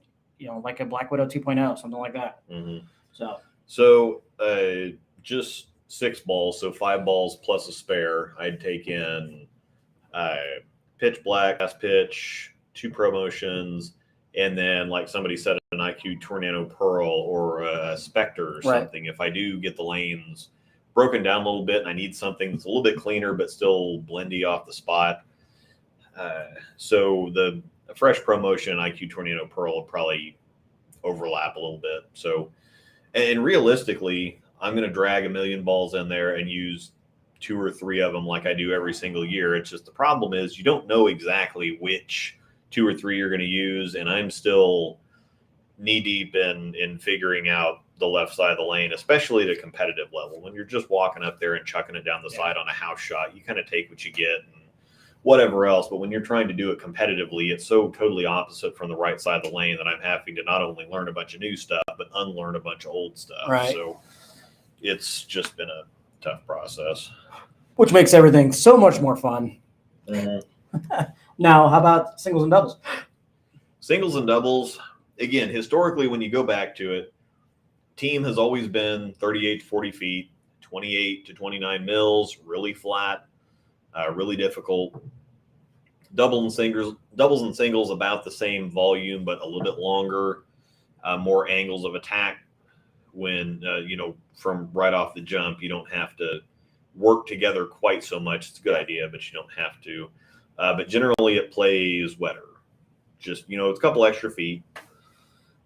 like a Black Widow 2.0, something like that. Mm-hmm. So just 6 balls, so 5 balls plus a spare. I'd take in pitch black, fast pitch, 2 promotions, and then like somebody said, an IQ Tornado Pearl or a Spectre or something. Right. If I do get the lanes broken down a little bit and I need something that's a little bit cleaner but still blendy off the spot, so the fresh promotion IQ Tornado Pearl will probably overlap a little bit. So, and realistically, I'm going to drag 1 million balls in there and use 2 or 3 of them like I do every single year. It's just the problem is you don't know exactly which 2 or 3 you're going to use, and I'm still knee deep in figuring out the left side of the lane, especially at a competitive level. When you're just walking up there and chucking it down the side on a house shot, you kind of take what you get and whatever else. But when you're trying to do it competitively, it's so totally opposite from the right side of the lane that I'm having to not only learn a bunch of new stuff, but unlearn a bunch of old stuff. Right. So it's just been a tough process. Which makes everything so much more fun. Mm-hmm. Now, how about singles and doubles? Singles and doubles, again, historically, when you go back to it, team has always been 38 to 40 feet, 28 to 29 mils, really flat, really difficult. Doubles and singles about the same volume, but a little bit longer, more angles of attack. When from right off the jump, you don't have to work together quite so much. It's a good idea, but you don't have to. But generally, it plays wetter. Just it's a couple extra feet.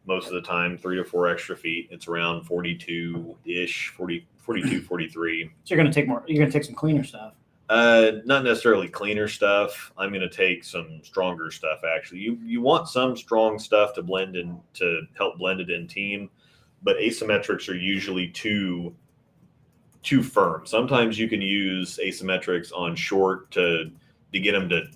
Most of the time, 3 to 4 extra feet. It's around 42-ish, 42, 43. So you're going to take some cleaner stuff. Not necessarily cleaner stuff. I'm going to take some stronger stuff, actually. You want some strong stuff to blend in, to help blend it in team, but asymmetrics are usually too firm. Sometimes you can use asymmetrics on short to get them to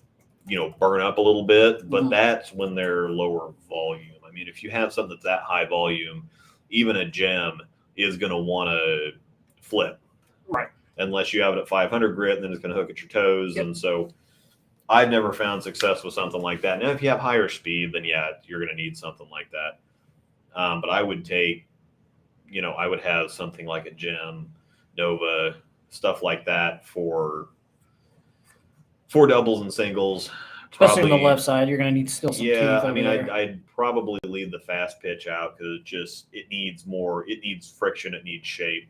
burn up a little bit, but that's when they're lower volume. I mean, if you have something that's that high volume, even a gem is going to want to flip. Right. Unless you have it at 500 grit, and then it's going to hook at your toes. Yep. And so I've never found success with something like that. Now, if you have higher speed, then yeah, you're going to need something like that. But I would take, I would have something like a gem, Nova, stuff like that for doubles and singles. Especially on the left side, you're going to need still some teeth. I mean, I'd probably leave the fast pitch out because it needs friction, it needs shape.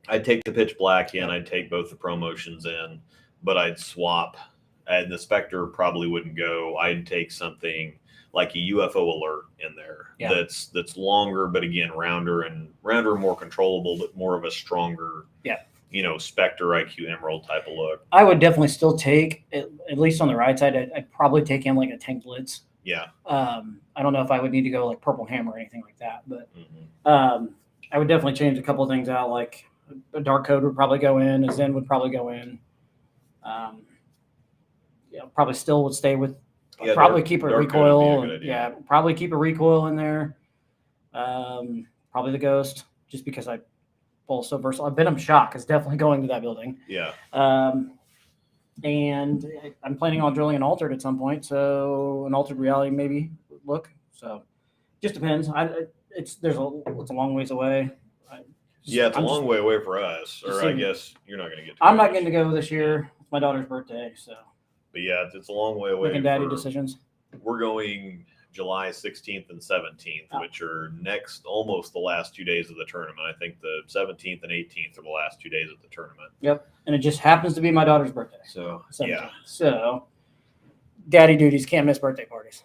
I'd take the pitch black in, I'd take both the promotions in, but I'd swap. And the Spectre probably wouldn't go. I'd take something like a UFO alert in there that's longer, but again, rounder, more controllable, but more of a stronger, Spectre IQ Emerald type of look. I would definitely still take, at least on the right side, I'd probably take in like a tank blitz. Yeah. I don't know if I would need to go like purple hammer or anything like that, but I would definitely change a couple of things out. Like a dark code would probably go in, a Zen would probably go in. Probably still would stay with. Probably keep a recoil. Probably keep a recoil in there. Probably the Ghost, just because I bowl so versatile. A Venom Shock is definitely going to that building. Yeah. And I'm planning on drilling an altered at some point, so an altered reality maybe look. So just depends. It's a long ways away. It's a long way away for us. Or I guess you're not going to get to. I'm not going to go this year. It's my daughter's birthday, so. But yeah, it's a long way away. Making daddy decisions. We're going July 16th and 17th, which are almost the last 2 days of the tournament. I think the 17th and 18th are the last 2 days of the tournament. Yep, and it just happens to be my daughter's birthday. So 17th. So daddy duties, can't miss birthday parties.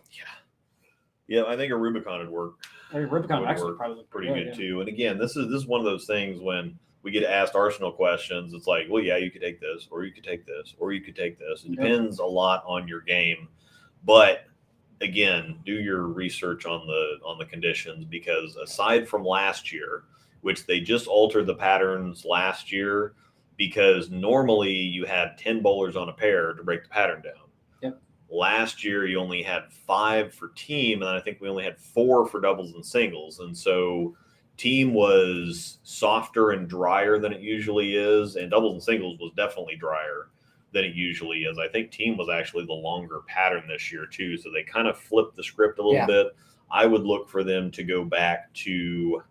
Yeah, I think a Rubicon would work. Rubicon actually probably look pretty good too. And again, this is one of those things when we get asked Arsenal questions, it's like, well, yeah, you could take this, or you could take this, or you could take this. It depends a lot on your game. But again, do your research on the conditions, because aside from last year, which they just altered the patterns last year, because normally you had 10 bowlers on a pair to break the pattern down. Yep. Last year you only had 5 for team, and I think we only had 4 for doubles and singles. And so team was softer and drier than it usually is, and doubles and singles was definitely drier than it usually is. I think team was actually the longer pattern this year too, so they kind of flipped the script a little bit. I would look for them to go back to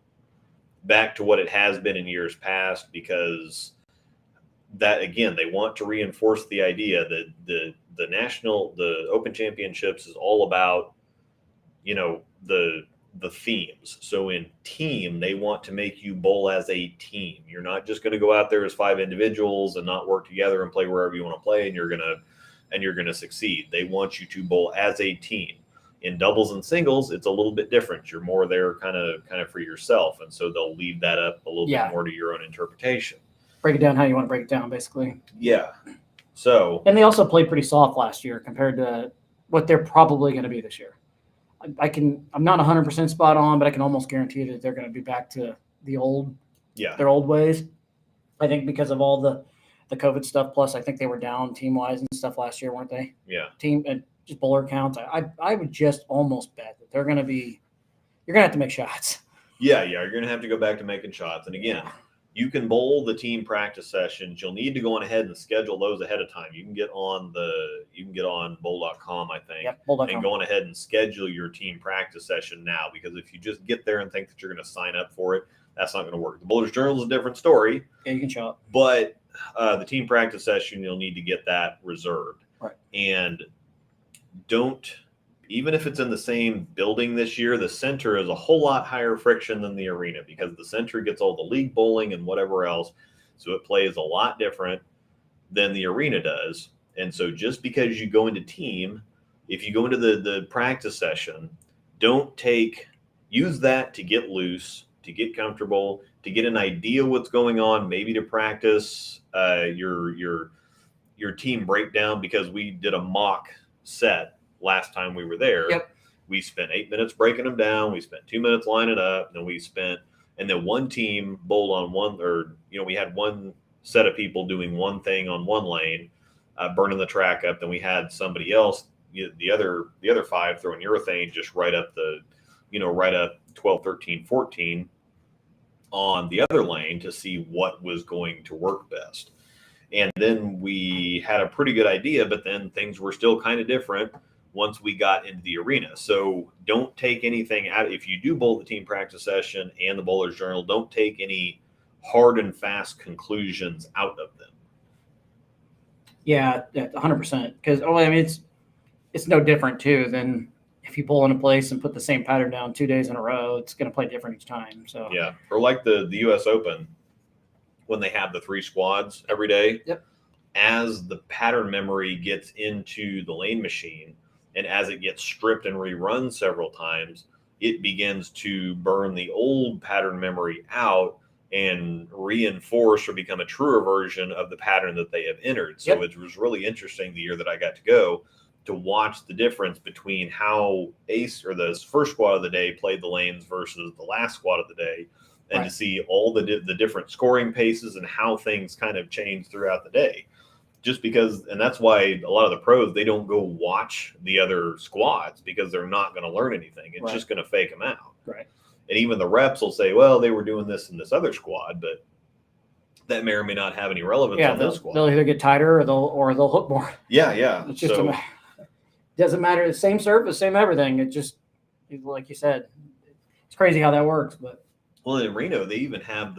what it has been in years past, because that, again, they want to reinforce the idea that the Open Championships is all about, you know, the themes. So in team, they want to make you bowl as a team. You're not just going to go out there as 5 individuals and not work together and play wherever you want to play, and you're going to succeed. They want you to bowl as a team. In doubles and singles, it's a little bit different. You're more there kind of for yourself, and so they'll leave that up a little bit more to your own interpretation. Break it down how you want to break it down, basically. Yeah. So, and they also played pretty soft last year compared to what they're probably going to be this year. I'm not 100% spot on, but I can almost guarantee that they're going to be back to their old ways. I think because of all the COVID stuff. Plus, I think they were down team wise and stuff last year, weren't they? Yeah. Team and just bowler counts. I would just almost bet that they're going to be. You're going to have to make shots. Yeah. You're going to have to go back to making shots. And again, you can bowl the team practice sessions. You'll need to go on ahead and schedule those ahead of time. You can get on bowl.com, I think, bowl.com. and go on ahead and schedule your team practice session now, because if you just get there and think that you're going to sign up for it, that's not going to work. The Bowler's Journal is a different story. Yeah, you can show up. But the team practice session, you'll need to get that reserved. Right. And even if it's in the same building this year, the center is a whole lot higher friction than the arena, because the center gets all the league bowling and whatever else. So it plays a lot different than the arena does. And so just because you go into team, if you go into the practice session, use that to get loose, to get comfortable, to get an idea what's going on, maybe to practice your team breakdown, because we did a mock set last time we were there. Yep. We spent 8 minutes breaking them down. We spent 2 minutes lining up. And then one team bowled on one, or, we had one set of people doing one thing on one lane, burning the track up. Then we had somebody else, the other 5 throwing urethane just right up 12, 13, 14 on the other lane to see what was going to work best. And then we had a pretty good idea, but then things were still kind of different once we got into the arena. So don't take anything out. If you do bowl the team practice session and the Bowler's Journal, don't take any hard and fast conclusions out of them. Yeah, 100%. Because it's no different too than if you bowl in a place and put the same pattern down 2 days in a row. It's going to play different each time. So yeah, or like the U.S. Open, when they have the 3 squads every day. Yep. As the pattern memory gets into the lane machine, and as it gets stripped and rerun several times, it begins to burn the old pattern memory out and reinforce or become a truer version of the pattern that they have entered. So It was really interesting the year that I got to go to watch the difference between how Ace, or the first squad of the day, played the lanes versus the last squad of the day, and to see all the different scoring paces and how things kind of change throughout the day. Just because, and that's why a lot of the pros, they don't go watch the other squads, because they're not going to learn anything. It's just going to fake them out. Right. And even the reps will say, well, they were doing this in this other squad, but that may or may not have any relevance on this squad. They'll either get tighter or they'll hook more. Yeah. It's just doesn't matter. The same surface, same everything. It just, like you said, it's crazy how that works. But well, in Reno, they even have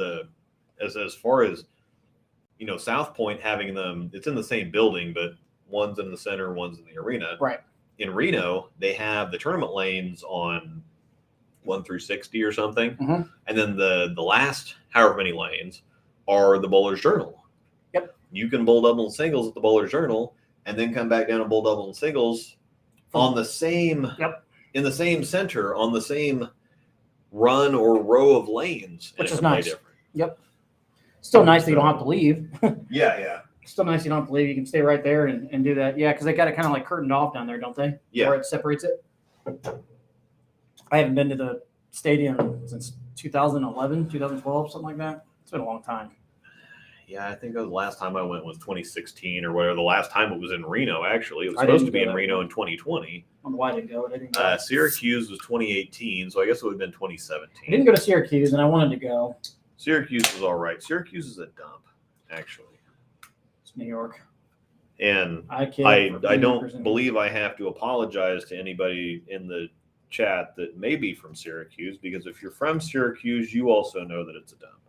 as far as, South Point having them, it's in the same building, but one's in the center, one's in the arena. Right. In Reno, they have the tournament lanes on 1 through 60 or something. Mm-hmm. And then the last however many lanes are the Bowler's Journal. Yep. You can bowl double and singles at the Bowler's Journal, and then come back down and bowl double and singles on the same, in the same center, on the same run or row of lanes. Which is nice. Yep. Still nice that you don't have to leave. Yeah. Still nice you don't have to leave. You can stay right there and do that. Yeah, because they got it kind of like curtained off down there, don't they? Yeah. Where it separates it. I haven't been to the stadium since 2011, 2012, something like that. It's been a long time. Yeah, I think the last time I went was 2016 or whatever. The last time it was in Reno, actually. It was I supposed didn't to be go in that Reno way. in 2020. I don't know why I didn't go. I didn't go. Syracuse was 2018, so I guess it would have been I 2017. didn't go to Syracuse, and I wanted to go. Syracuse was all right. Syracuse is a dump, actually. It's New York. And I don't believe I have to apologize to anybody in the chat that may be from Syracuse, because if you're from Syracuse, you also know that it's a dump.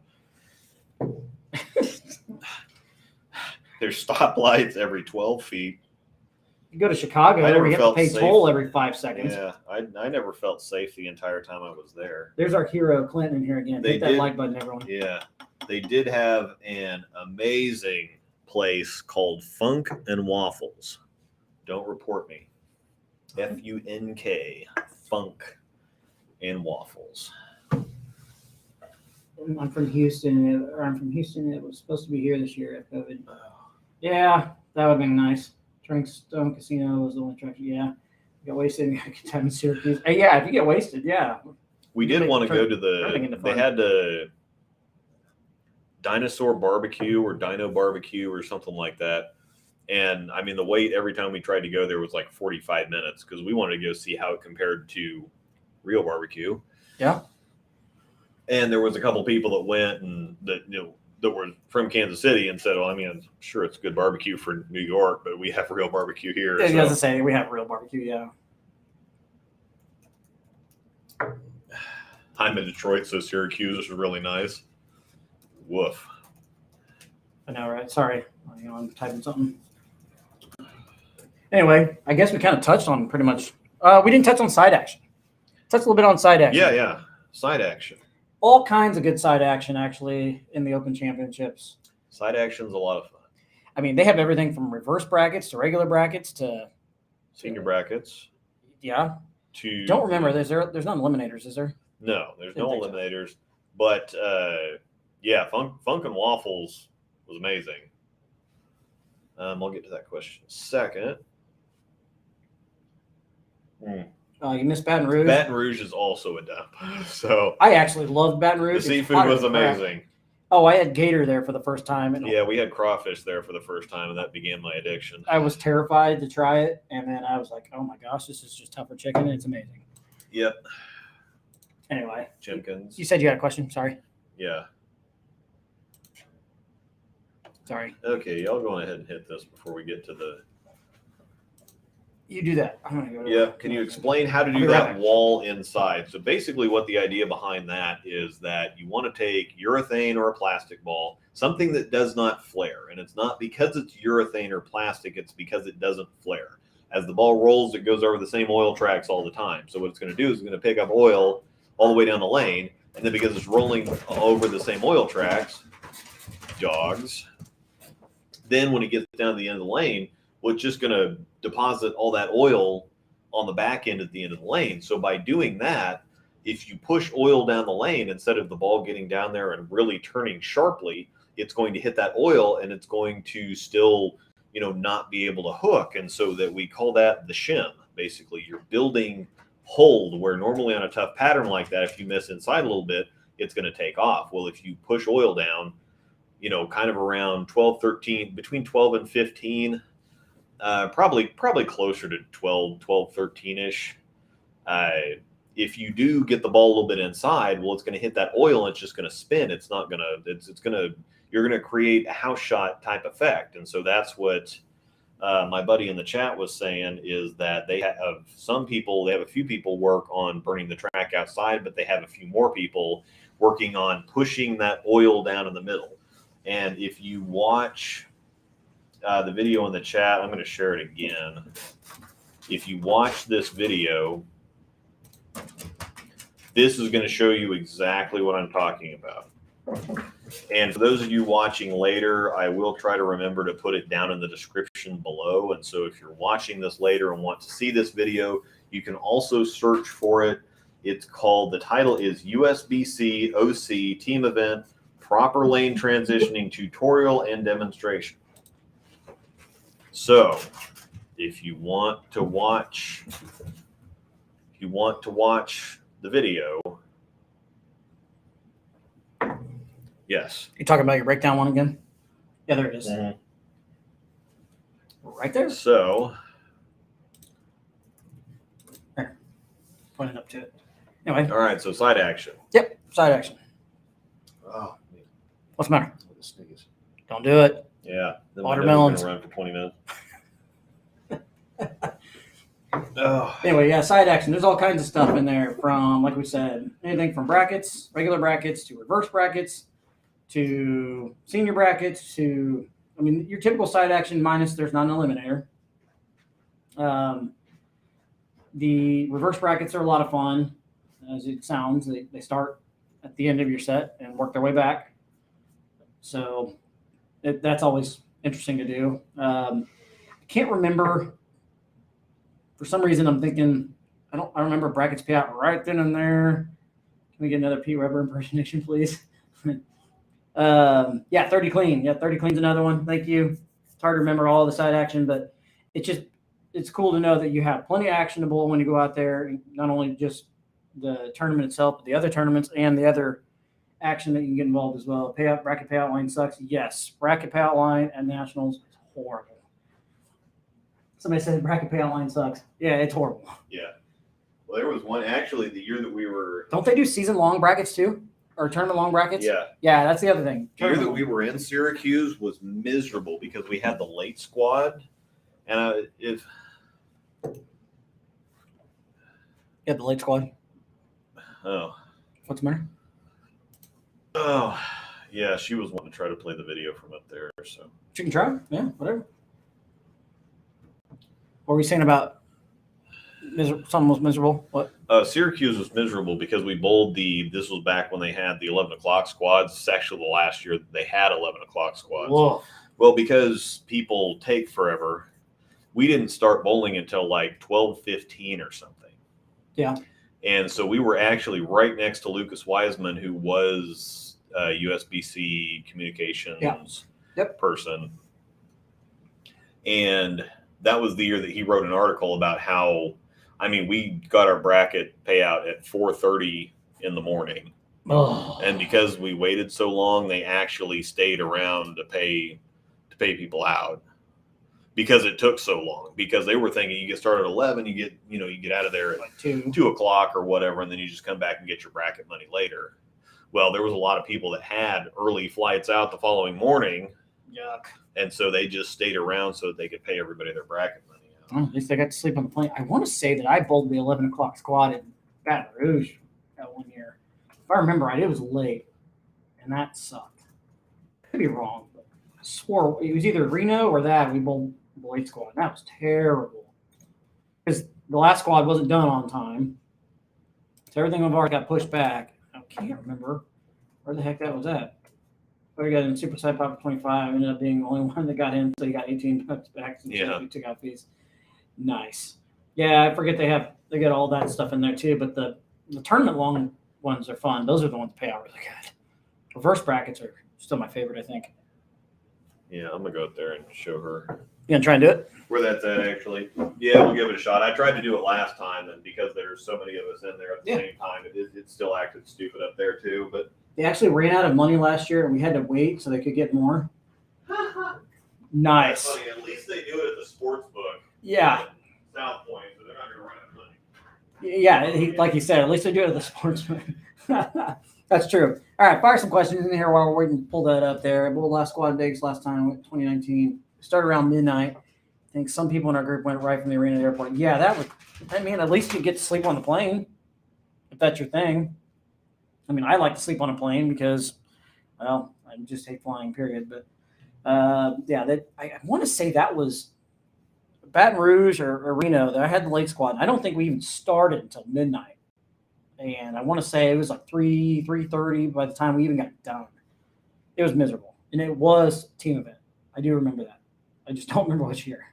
There's stoplights every 12 feet. You go to Chicago, I never where you have to felt pay safe. toll every 5 seconds. Yeah, I never felt safe the entire time I was there. There's our hero Clinton here again. They Hit that did- like button, everyone. Yeah, they did have an amazing place called Funk and Waffles. Don't report me. FUNK, Funk and Waffles. I'm from Houston. I'm from Houston. It was supposed to be here this year at COVID. Yeah, that would have been nice. Stone Casino was the only attraction. Yeah. You got wasted and got a good time in Syracuse. Hey, yeah, if you get wasted, yeah. We did want to go to turning into they fun. had the Dinosaur Barbecue or Dino Barbecue or something like that. And I mean, the wait every time we tried to go there was like 45 minutes because we wanted to go see how it compared to real barbecue. Yeah. And there was a couple people that went and that were from Kansas City and said, "Well, I mean, I'm sure it's good barbecue for New York, but we have real barbecue here." Yeah, So. you have to say we have real barbecue. Yeah. I'm in Detroit, so Syracuse is really nice. Woof. I know, right? Sorry, I'm typing something. Anyway, I guess we kind of touched on pretty much. We didn't touch on side action. Touch a little bit on side action. Yeah. Side action. All kinds of good side action actually in the Open Championships. Side action's a lot of fun. I mean, they have everything from reverse brackets to regular brackets to Senior brackets. yeah. To Don't remember there's not eliminators, is there? No, there's Didn't no think so. eliminators. But yeah, Funk and Waffles was amazing. I'll get to that question in a second. You missed Baton Rouge. Baton Rouge is also a dump. So I actually loved Baton the Rouge. It's seafood hot was as crap. amazing. Oh, I had gator there for the first time, and Yeah, we had crawfish there for the first time, and that began my addiction. I was terrified to try it, and then I was like, "Oh my gosh, this is just tougher chicken, and it's amazing." Yep. Anyway, Chimkins. you said you had a question. Sorry. Yeah. Sorry. Okay, y'all go ahead and hit this before we get to the. You do that. I'm gonna go. To Yeah. Can you explain how to I'll do be right that back. wall inside? So basically, what the idea behind that is that you want to take urethane or a plastic ball, something that does not flare, and it's not because it's urethane or plastic; it's because it doesn't flare. As the ball rolls, it goes over the same oil tracks all the time. So what it's going to do is it's going to pick up oil all the way down the lane, and then because it's rolling over the same oil tracks, dogs. Then when it gets down to the end of the lane, well, it's just going to deposit all that oil on the back end at the end of the lane. So by doing that, if you push oil down the lane, instead of the ball getting down there and really turning sharply, it's going to hit that oil and it's going to still, not be able to hook. And so that we call that the shim. Basically, you're building hold where normally on a tough pattern like that, if you miss inside a little bit, it's going to take off. Well, if you push oil down, kind of around 12, 13, between 12 and 15, probably closer to 12, 13-ish. If you do get the ball a little bit inside, well, it's going to hit that oil and it's just going to spin. It's not going to, you're going to create a house shot type effect. And so that's what my buddy in the chat was saying, is that they have a few people work on burning the track outside, but they have a few more people working on pushing that oil down in the middle. And if you watch the video in the chat, I'm going to share it again. If you watch this video, this is going to show you exactly what I'm talking about. And for those of you watching later, I will try to remember to put it down in the description below. And so if you're watching this later and want to see this video, you can also search for it. The title is USBC OC Team Event Proper Lane Transitioning Tutorial and Demonstration. So if you want to watch if you want to watch the video, yes. You talking about your breakdown one again? Yeah, there it is. Mhm. Right there. So, Pointing up to it. Anyway. all right. So side action. Yep. Side action. Oh, What's the matter? this thing is. Don't do it. Yeah. Then Watermelons. We're gonna run for 20 minutes. Oh. Anyway, yeah, side action. There's all kinds of stuff in there from, like we said, anything from brackets, regular brackets, to reverse brackets, to senior brackets, to, I mean, your typical side action minus there's not an eliminator. The reverse brackets are a lot of fun, as it sounds. They start at the end of your set and work their way back. So that's always interesting to do. I can't remember. For some reason, I'm thinking I remember brackets pay out right then and there. Can we get another P. Weber impersonation, please? 30 clean. Yeah, 30 clean's another one. Thank you. It's hard to remember all the side action, but it's cool to know that you have plenty of actionable when you go out there, not only just the tournament itself, but the other tournaments and the other action that you can get involved as well. Bracket payout line sucks. Yes, bracket payout line at nationals is horrible. Somebody said bracket payout line sucks. Yeah, it's horrible. Yeah. Well, there was one actually the year that we were. Don't they do season long brackets too, or tournament long brackets? Yeah. Yeah, that's the other thing. The year that we were in Syracuse was miserable because we had the late squad, and You had the late squad. What's the matter? Oh, yeah. She was wanting to try to play the video from up there, so You can try. Yeah, whatever. What were we saying about something was miserable? What? Syracuse was miserable because we bowled this was back when they had the 11 o'clock squads. It's actually the last year that they had 11 o'clock squads. Whoa. Well, because people take forever, we didn't start bowling until like 12:15 or something. Yeah. And so we were actually right next to Lucas Wiseman, who was a USBC communications person. And that was the year that he wrote an article about how, I mean, we got our bracket payout at 4:30 in the morning. Oh. And because we waited so long, they actually stayed around to pay people out because it took so long, because they were thinking you get started at 11, you get out of there at Like 2 o'clock or whatever. And then you just come back and get your bracket money later. Well, there was a lot of people that had early flights out the following morning. Yuck. And so they just stayed around so that they could pay everybody their bracket money out. Well, at least I got to sleep on the plane. I want to say that I bowled the 11 o'clock squad in Baton Rouge that one year. If I remember right, it was late, and that sucked. Could be wrong, but I swore it was either Reno or that we bowled the late squad. That was terrible because the last squad wasn't done on time, so everything of ours got pushed back. I can't remember where the heck that was at. We got in Super Side Pop 25. Ended up being the only one that got in, so you got 18 bucks back since we took out fees. Nice. Yeah, I forget they got all that stuff in there too, but the tournament long ones are fun. Those are the ones that pay out really good. Reverse brackets are still my favorite, I think. Yeah, I'm gonna go up there and show her You gonna try and do it? where that's at. Actually, yeah, we'll give it a shot. I tried to do it last time, and because there's so many of us in there at the same time, it still acted stupid up there too. But They actually ran out of money last year, and we had to wait so they could get more. Nice. That's funny. At least they do it at the sports book. Yeah. South Point, so they're not gonna run out of money. Yeah, like you said, at least they do it at the sportsman. That's true. All right, fire some questions in here while we're waiting to pull that up there. We'll last squad digs last time, 2019. Started around midnight. I think some people in our group went right from the arena to the airport. Yeah, at least you get to sleep on the plane, if that's your thing. I mean, I like to sleep on a plane because, well, I just hate flying, period. But, I want to say that was Baton Rouge or Reno that I had the late squad. I don't think we even started until midnight. And I want to say it was like 3:30 by the time we even got done. It was miserable. And it was a team event. I do remember that. I just don't remember which year.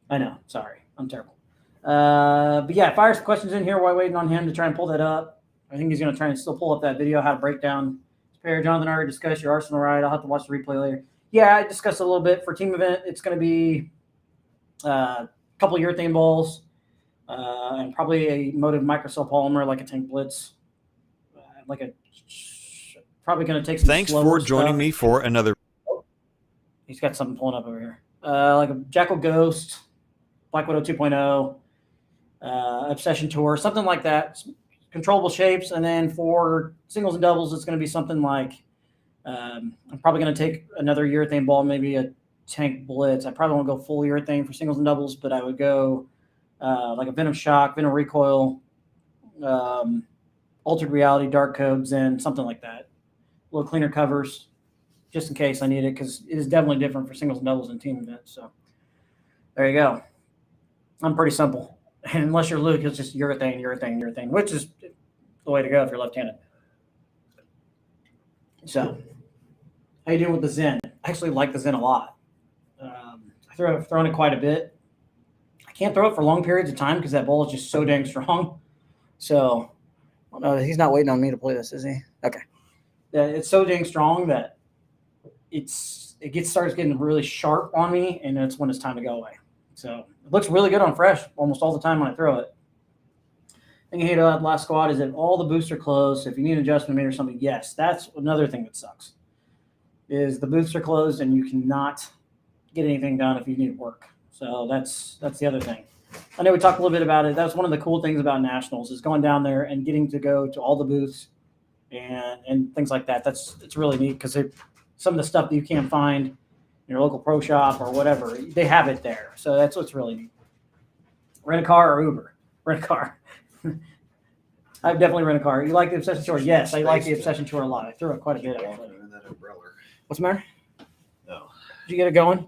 I know. Sorry. I'm terrible. But yeah, fire some questions in here while waiting on him to try and pull that up. I think he's going to try and still pull up that video, how to break down this pair. Jonathan already discussed your Arsenal ride. I'll have to watch the replay later. Yeah, I discussed a little bit for team event. It's going to be a couple of urethane balls, and probably a motive microcell polymer like a Tank Blitz, probably going to take some. Thanks slower for joining stuff. me for another. He's got something pulling up over here. Like a Jackal Ghost, Black Widow 2.0, Obsession Tour, something like that. Controllable shapes. And then for singles and doubles, it's going to be something like I'm probably going to take another urethane ball, maybe a Tank Blitz. I probably won't go full urethane for singles and doubles, but I would go like a Venom Shock, Venom Recoil, Altered Reality, Dark Codes, and something like that. A little cleaner covers, just in case I need it, because it is definitely different for singles and doubles and team events. So there you go. I'm pretty simple. And unless you're Luke, it's just urethane, which is the way to go if you're left-handed. So how you doing with the Zen? I actually like the Zen a lot. I've thrown it quite a bit. I can't throw it for long periods of time because that ball is just so dang strong. So he's not waiting on me to play this, is he? Okay. It's so dang strong that it starts getting really sharp on me, and that's when it's time to go away. So it looks really good on fresh almost all the time when I throw it. Thing you hate about the last squad is that all the booths are closed. So if you need an adjustment made or something, yes, that's another thing that sucks. Is the booths are closed and you cannot get anything done if you need work. So that's the other thing. I know we talked a little bit about it. That's one of the cool things about nationals is going down there and getting to go to all the booths and things like that. It's really neat because some of the stuff that you can't find in your local pro shop or whatever, they have it there. So that's what's really neat. Rent a car or Uber? Rent a car. I've definitely rent a car. You like the Obsession Tour? Yes, I like the Obsession Tour a lot. I threw it quite a bit, actually. What's the matter? No. Did you get it going?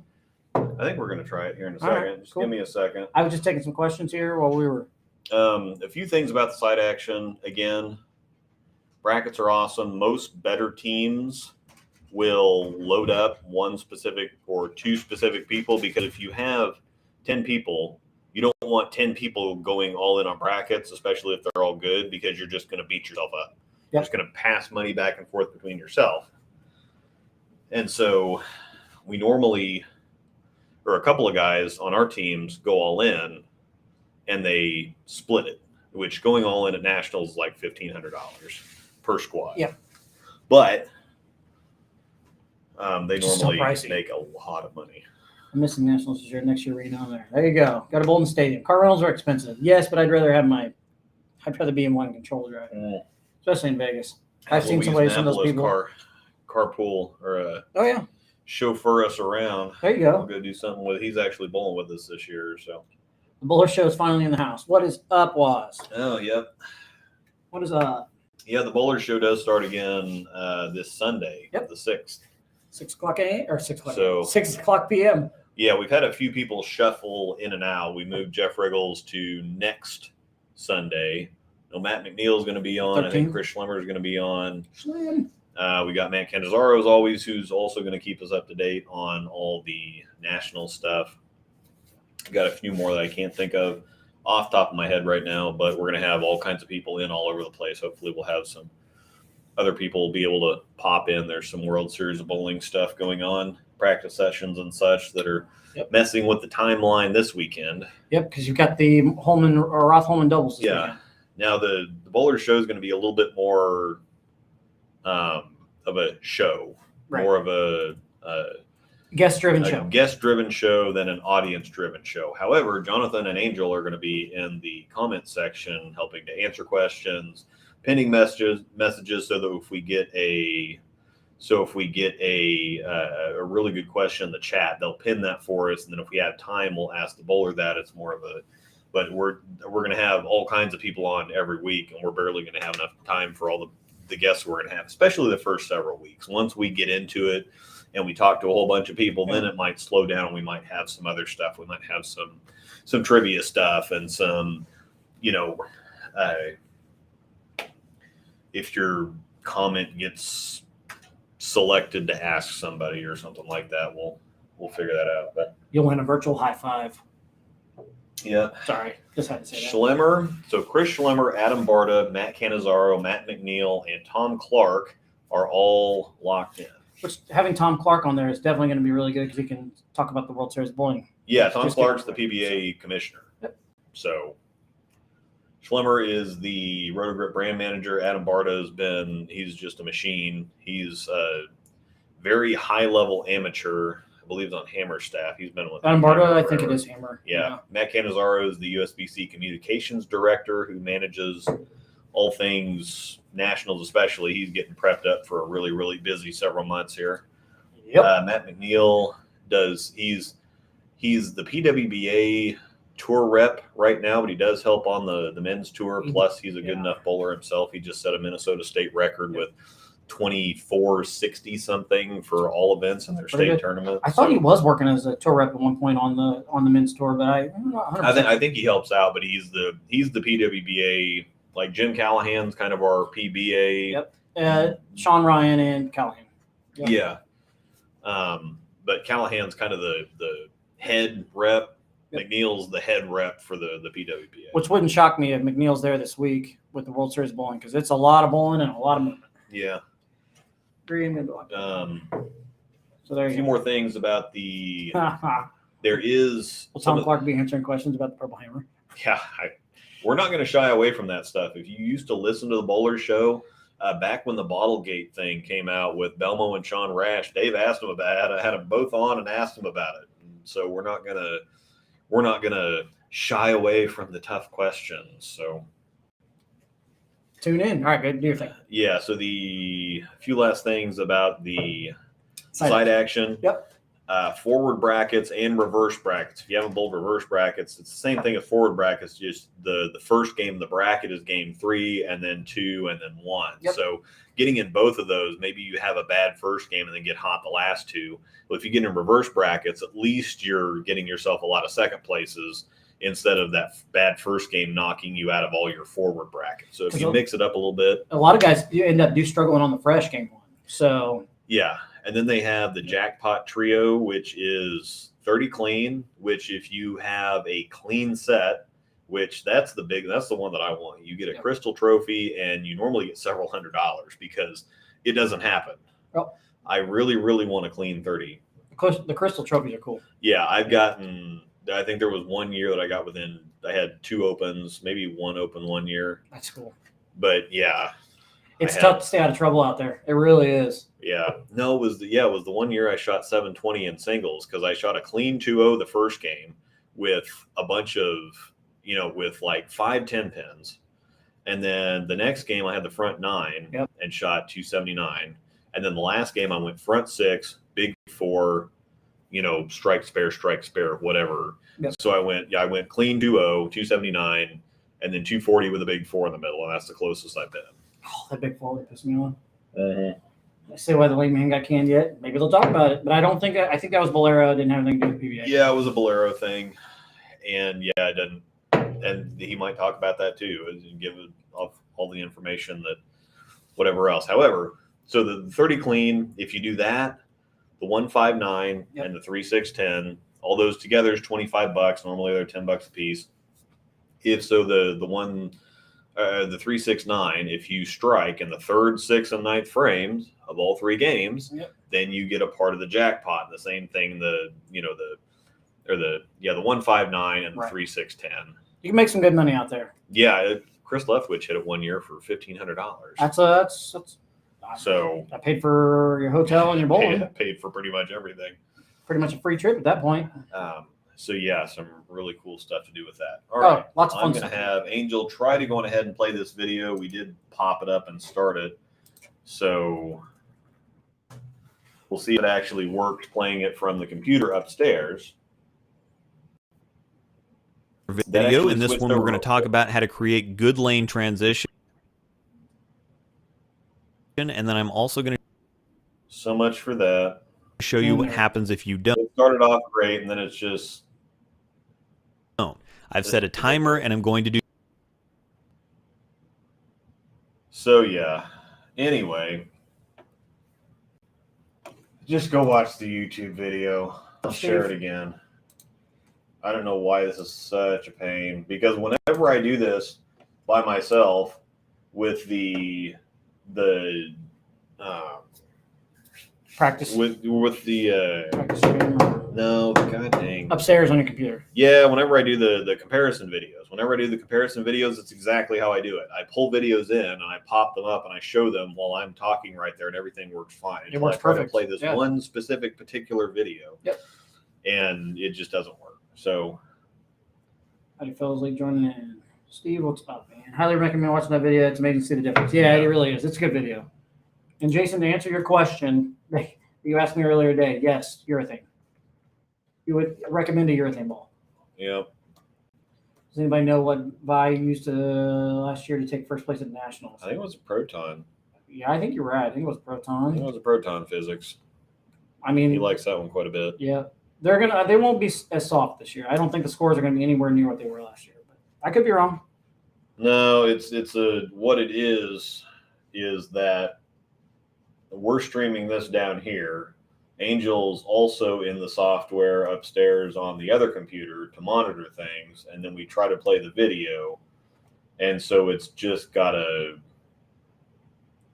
I think we're going to try it here in a second. Right, just cool. give me a second. I was just taking some questions here while we were. A few things about the side action. Again, brackets are awesome. Most better teams will load up one specific or two specific people, because if you have 10 people, you don't want 10 people going all in on brackets, especially if they're all good, because you're just going to beat yourself up. You're just going to pass money back and forth between yourself. And so we normally, or a couple of guys on our teams, go all in and they split it, which going all in at nationals is like $1,500 per squad. Yeah. But they Just so normally pricey. make a lot of money. I'm missing nationals this year. Next year, right down there. There you go. Got a Bolden Stadium. Car rentals are expensive. Yes, but I'd rather be in one control drive, especially in Vegas. I've seen some of those people. Carpool or Oh yeah. chauffeur us around. There you We'll go. go do something with. He's actually bowling with us this year, so. The Bowler Show is finally in the house. What is up, Waz? Oh, yep. What is up? Yeah, the bowler show does start again this Sunday, Yep. the 6th. 6 o'clock a.m. or 6 o'clock. So- 6 o'clock p.m. Yeah, we've had a few people shuffle in and out. We moved Jeff Riggles to next Sunday. No, Matt McNeil is going to be on. 13th. I think Chris Schlemmer is going to be on. Slim. We got Matt Canizaro as always, who's also going to keep us up to date on all the national stuff. Got a few more that I can't think of off the top of my head right now, but we're going to have all kinds of people in all over the place. Hopefully we'll have some other people be able to pop in. There's some World Series of Bowling stuff going on, practice sessions and such that are messing with the timeline this weekend. Yep, because you've got the Holman or Roth Holman doubles. This weekend. Now the bowler show is going to be a little bit more of a show, Right. more of a Guest-driven show. guest-driven show than an audience-driven show. However, Jonathan and Angel are going to be in the comment section helping to answer questions, pinning messages so that if we get a really good question in the chat, they'll pin that for us, and then if we have time, we'll ask the bowler that. It's more of a, but we're going to have all kinds of people on every week, and we're barely going to have enough time for all the guests we're going to have, especially the first several weeks. Once we get into it and we talk to a whole bunch of people, then it might slow down. We might have some other stuff. We might have some trivia stuff and some, if your comment gets selected to ask somebody or something like that, we'll figure that out. But You'll win a virtual high five. yeah. Sorry, just had to say that. Schlemmer, so Chris Schlemmer, Adam Barta, Matt Canizaro, Matt McNeil, and Tom Clark are all locked in. Which having Tom Clark on there is definitely going to be really good because he can talk about the World Series of Bowling. Yeah, Tom Just Clark's the kidding. PBA commissioner. Yep. So Schlemmer is the Rotogrip brand manager. Adam Barta's he's just a machine. He's a very high-level amateur. I believe he's on Hammer staff. He's been with Adam Barta, I forever. think it is Hammer. Yeah. Matt Canizaro is the USBC communications director who manages all things nationals, especially. He's getting prepped up for a really, really busy several months here. Yep. Matt McNeil he's the PWBA tour rep right now, but he does help on the men's tour. Plus, he's a good enough bowler himself. He just set a Minnesota State record with 2460 something for all events in their state tournament. I thought he was working as a tour rep at one point on the men's tour, but I think he helps out, but he's the PWBA, like Jim Callahan's kind of our PBA. Yep. Sean Ryan and Callahan. Yep. Yeah. But Callahan's kind of the head rep. Yep. McNeil's the head rep for the PWBA. Which wouldn't shock me if McNeil's there this week with the World Series bowling, because it's a lot of bowling and a lot of movement. Yeah. So there a few more things about the. Will There is. Tom Clark be answering questions about the Purple Hammer? Yeah, we're not going to shy away from that stuff. If you used to listen to the Bowler Show, back when the Bottlegate thing came out with Belmo and Sean Rash, Dave asked them about it. I had them both on and asked them about it. And so we're not gonna shy away from the tough questions. So. Tune in. All right, good. Do your thing. Yeah, so a few last things about the side action. Yep. Forward brackets and reverse brackets. If you haven't bowled reverse brackets, it's the same thing as forward brackets. Just the first game of the bracket is game 3, and then 2, and then 1. Yep. So getting in both of those, maybe you have a bad first game and then get hot the last 2. But if you get in reverse brackets, at least you're getting yourself a lot of second places instead of that bad first game knocking you out of all your forward brackets. So if you mix it up a little bit. A lot of guys end up struggling on the fresh game 1. So yeah. And then they have the jackpot trio, which is 30 clean, which if you have a clean set, which that's the one that I want. You get a crystal trophy and you normally get several $100s because it doesn't happen. Well, I really, really want a clean 30. The crystal trophies are cool. Yeah. I think there was one year that I had 2 opens, maybe 1 open one year. That's cool. But yeah. It's tough to stay out of trouble out there. It really is. Yeah. No, it was the one year I shot 720 in singles because I shot a clean 2-0 the first game with a bunch of, with like 5 10 pins. And then the next game I had the front 9 and shot 279. And then the last game I went front 6, big 4, strike spare, whatever. Yep. So I went clean 2-0, 279, and then 240 with a big 4 in the middle. And that's the closest I've been. Oh, that big 4 would piss me off. Mm-hmm. I say why the lame man got canned yet. Maybe they'll talk about it, but I think that was Bolero. It didn't have anything to do with PBA. Yeah, it was a Bolero thing, and it didn't. And he might talk about that too, and give all the information that whatever else. However, so the 30 clean, if you do that, the 159 and the 3610, all those together is $25. Normally they're $10 a piece. If so, the 369, if you strike in the 3rd, 6th, and 9th frames of all 3 games, then you get a part of the jackpot. The same thing, the 159 and the 3610. You can make some good money out there. Yeah, Chris Leftwich hit it one year for $1,500. That's so I paid for your hotel and your bowling. Paid for pretty much everything. Pretty much a free trip at that point. So yeah, some really cool stuff to do with that. All right, lots of fun. I'm going to have Angel try to go on ahead and play this video. We did pop it up and start it, so we'll see if it actually worked playing it from the computer upstairs. Video in this one, we're going to talk about how to create good lane transition, and then I'm also going to so much for that. Show you what happens if you don't. It started off great, and then it's just. I've set a timer, and I'm going to do. So yeah. Anyway, just go watch the YouTube video. I'll share it again. I don't know why this is such a pain, because whenever I do this by myself with the practice with the practice stream No, god dang. Upstairs on your computer. Yeah, whenever I do the comparison videos, it's exactly how I do it. I pull videos in and I pop them up and I show them while I'm talking right there, and everything works fine. It works I try perfect. to play this Yeah. one specific particular video. Yep. And it just doesn't work. So Howdy fellas, like joining in. Steve, what's up, man? Highly recommend watching that video. It's amazing to see the difference. Yeah, it really is. It's a good video. And Jason, to answer your question, you asked me earlier today. Yes, urethane. You would recommend a urethane ball. Yep. Does anybody know what Vi used to last year to take first place at nationals? I think it was a proton. Yeah, I think you're right. I think it was I think proton. it was a proton physics. I mean, He likes that one quite a bit. yeah, they won't be as soft this year. I don't think the scores are going to be anywhere near what they were last year. But I could be wrong. No, what it is that we're streaming this down here. Angel's also in the software upstairs on the other computer to monitor things, and then we try to play the video. And so it's just